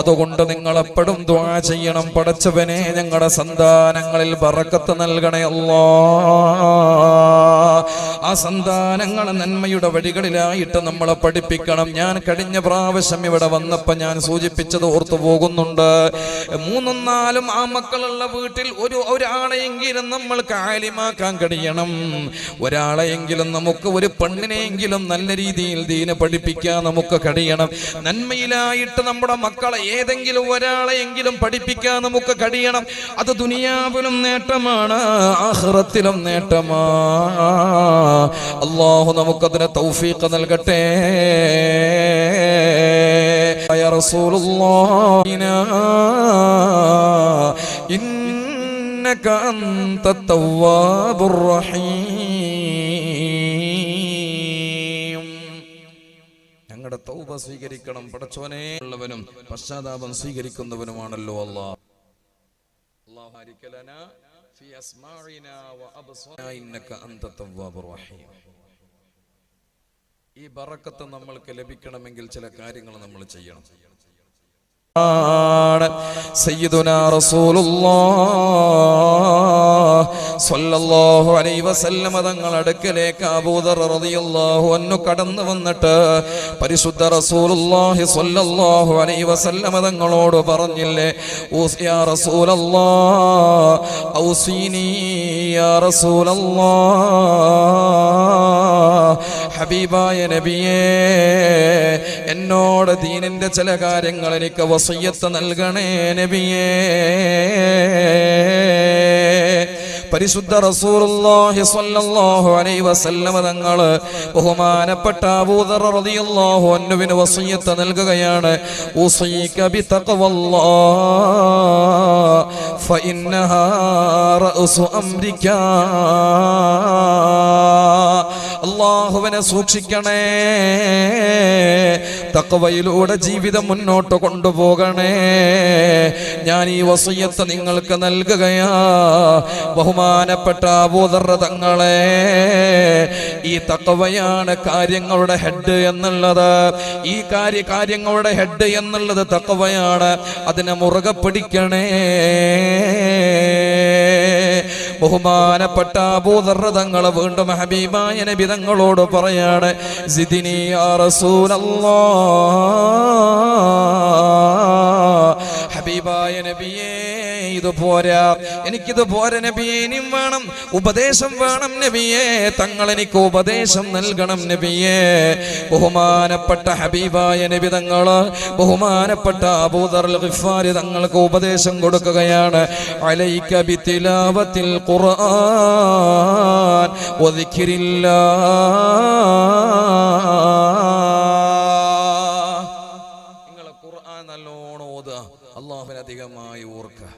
അതുകൊണ്ട് നിങ്ങൾ എപ്പോഴും ദുആ ചെയ്യണം, പടച്ചവനെ ഞങ്ങളുടെ സന്താനങ്ങളിൽ ബറക്കത്ത് നൽകണേ അല്ലാഹ്. ആ സന്താനങ്ങൾ നന്മയുടെ വഴികളിലായിട്ട് നമ്മളെ പഠിപ്പിക്കണം. ഞാൻ കഴിഞ്ഞ പ്രാവശ്യം ഇവിടെ വന്നപ്പോ ഞാൻ സൂചിപ്പിച്ചത് ഓർത്തു പോകുന്നുണ്ട്. 3-4 ആ മക്കളുള്ള വീട്ടിൽ ഒരാളെയെങ്കിലും നമ്മൾക്ക് ആലിമാക്കാൻ കഴിയണം. ഒരാളെയെങ്കിലും നമുക്ക്, ഒരു പെണ്ണിനെയെങ്കിലും നല്ല രീതിയിൽ ദീന് പഠിപ്പിക്കാൻ നമുക്ക് കഴിയണം. നന്മയിലായിട്ട് നമ്മുടെ മക്കളെ ഏതെങ്കിലും ഒരാളെയെങ്കിലും പഠിപ്പിക്കാൻ നമുക്ക് കഴിയണം. അത് ദുനിയാവിലും നേട്ടമാണ്, ആഖിറത്തിലും നേട്ടമാണ്. അല്ലാഹു നമുക്കതിന് തൗഫീഖ് നൽകട്ടെ. യാ റസൂലുള്ളാഹ് ഇന്നക അൻത തവ്വാബുർ റഹീം. ഞങ്ങളുടെ തൗബ സ്വീകരിക്കണം പടച്ചോനെ. ഉള്ളവനും പശ്ചാത്താപം സ്വീകരിക്കുന്നവനുമാണല്ലോ അല്ലാഹ്. അല്ലാഹു ബാരിക ലനാ ഫീ അസ്മാഇനാ വ അബ്സാരിനാ ഇന്നക അൻത തവ്വാബുർ റഹീം. ഈ ബറക്കത്ത് നമ്മൾക്ക് ലഭിക്കണമെങ്കിൽ ചില കാര്യങ്ങൾ നമ്മൾ ചെയ്യണം. സയ്യിദുനാ റസൂലുള്ളാഹ് സ്വല്ലല്ലാഹു അലൈഹി വസല്ലം തങ്ങളുടെ അടുക്കലേക്ക് അബൂദർ റളിയല്ലാഹു അൻഹു കടന്നു വന്നിട്ട് പരിശുദ്ധ റസൂലുള്ളാഹി സ്വല്ലല്ലാഹു അലൈഹി വസല്ലം തങ്ങളോട് പറഞ്ഞില്ലേ, യാ റസൂലല്ലാഹ് ഔസീനി യാ റസൂലല്ലാഹ്, ഹബീബായ നബിയേ എന്നോട് ദീനിന്റെ ചില കാര്യങ്ങൾ എനിക്ക് വസിയ്യത്ത് നൽകണേ നബിയേ. പരിശുദ്ധ റസൂലുള്ളാഹി സ്വല്ലല്ലാഹു അലൈഹി വസല്ലം തങ്ങൾ ബഹുമാനപ്പെട്ട അബൂദർ റളിയല്ലാഹു അൻഹുവിന് വസിയ്യത്ത് നൽകുകയാണ്. ഉസീക ബിതഖ്വല്ലാഹ് ഫഇന്നഹാ റഅ്സു അംരിക. അല്ലാഹുവിനെ സൂക്ഷിക്കണേ, തഖ്വയിലൂടെ ജീവിതം മുന്നോട്ട് കൊണ്ടുപോകണേ. ഞാൻ ഈ വസിയ്യത്ത് നിങ്ങൾക്ക് നൽകുകയാ. ബഹുമാനപ്പെട്ട അബൂദർ തങ്ങളെ, ഈ തഖ്വയാണ് കാര്യങ്ങളുടെ ഹെഡ് എന്നുള്ളത്. ഈ കാര്യങ്ങളുടെ ഹെഡ് എന്നുള്ളത് തഖ്വയാണ്. അതിനെ മുറുകെ പിടിക്കണേ. ബഹുമാനപ്പെട്ട അബൂദർ തങ്ങൾ വീണ്ടും ഹബീബായ നബി തങ്ങളോട് പറയാണ്, സിദ്നി യാ റസൂലല്ലാഹ്, ഹബീബായ നബിയേ ഇത് പോരാ, എനിക്കിത് പോരാ നബിയേ, ഇനിയും വേണം, ഉപദേശം വേണം നബിയേ, തങ്ങൾ എനിക്ക് ഉപദേശം നൽകണം നബിയേ. ബഹുമാനപ്പെട്ട ഹബീബായ നബി തങ്ങള് ബഹുമാനപ്പെട്ട അബൂദർ ഗിഫാരി തങ്ങൾക്ക് ഉപദേശം കൊടുക്കുകയാണ്. അലൈക ബിതിലാവത്തിൽ ഖുർആൻ വദിക്രില്ലാഹ്. നിങ്ങൾ ഖുർആൻ നല്ലോണം ഓതുക, അല്ലാഹുവിനെ അധികമായി ഓർക്കുക,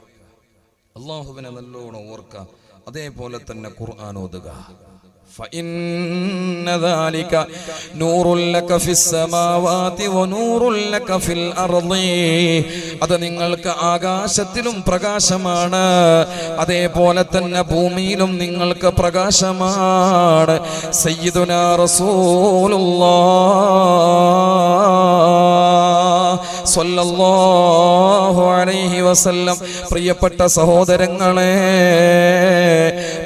അല്ലാഹുവിനെ നല്ലോണം ഓർക്കുക, അതേപോലെ തന്നെ ഖുർആൻ ഓതുക. فإن ذلك نور لك في السماوات ونور لك في الأرض. അത് നിങ്ങൾക്ക് ആകാശത്തിലും പ്രകാശമാണ്, അതേപോലെ തന്നെ ഭൂമിയിലും നിങ്ങൾക്ക് പ്രകാശമാണ്. സയ്യിദുനാ റസൂലുള്ളാഹ് സ്വല്ലല്ലാഹു അലൈഹി വസല്ലം. പ്രിയപ്പെട്ട സഹോദരങ്ങളെ,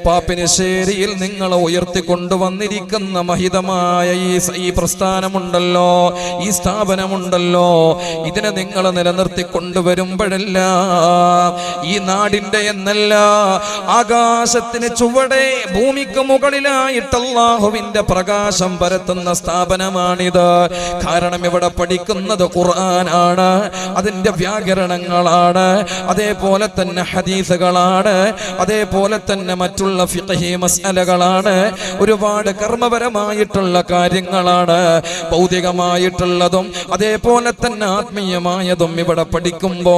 പാപ്പിനിശ്ശേരിയിൽ നിങ്ങൾ ഉയർത്തിക്കൊണ്ടുവന്നിരിക്കുന്ന മഹിതമായ ഈ പ്രസ്ഥാനമുണ്ടല്ലോ, ഈ സ്ഥാപനമുണ്ടല്ലോ, ഇതിനെ നിങ്ങൾ നിലനിർത്തിക്കൊണ്ടുവരുമ്പോഴെല്ലാം ഈ നാടിന്റെ എന്നല്ല, ആകാശത്തിന് ചുവടെ ഭൂമിക്ക് മുകളിലായിട്ട് അല്ലാഹുവിന്റെ പ്രകാശം പരത്തുന്ന സ്ഥാപനമാണിത്. കാരണം ഇവിടെ പഠിക്കുന്നത് ഖുർആനാണ്, അതിന്റെ വ്യാകരണങ്ങളാണ്, അതേപോലെ തന്നെ ഹദീസുകളാണ്, അതേപോലെ തന്നെ മറ്റുള്ള ഫിഖ്ഹി മസ്അലകളാണ്, ഒരുപാട് കർമ്മപരമായിട്ടുള്ള കാര്യങ്ങളാണ്, ഭൗതികമായിട്ടുള്ളതും അതേപോലെ തന്നെ ആത്മീയമായതും ഇവിടെ പഠിക്കുമ്പോ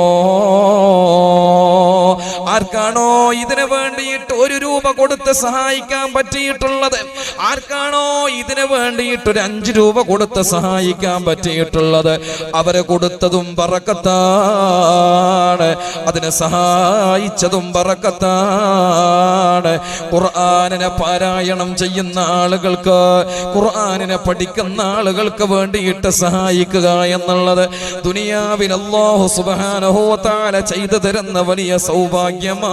ആർക്കാണോ ഇതിനു വേണ്ടിയിട്ട് 1 രൂപ കൊടുത്ത് സഹായിക്കാൻ പറ്റിയിട്ടുള്ളത്, ആർക്കാണോ ഇതിനു വേണ്ടിയിട്ട് ഒരു 5 രൂപ കൊടുത്ത് സഹായിക്കാൻ പറ്റിയിട്ടുള്ളത്, അവരെ കൊടുത്തതും ബറക്കത്താണ്, അതിനെ സഹായിച്ചതും ബറക്കത്താണ്. ഖുർആനിനെ പാരായണം ചെയ്യുന്ന ആളുകൾക്ക്, ഖുർആനിനെ പഠിക്കുന്ന ആളുകൾക്ക് വേണ്ടിയിട്ട് സഹായിക്കുക എന്നുള്ളത് ദുനിയാവിൽ അല്ലാഹു സുബ്ഹാനഹു വ തആല ചെയ്തു തരുന്ന വലിയ സൗഭാഗ്യമാണ്.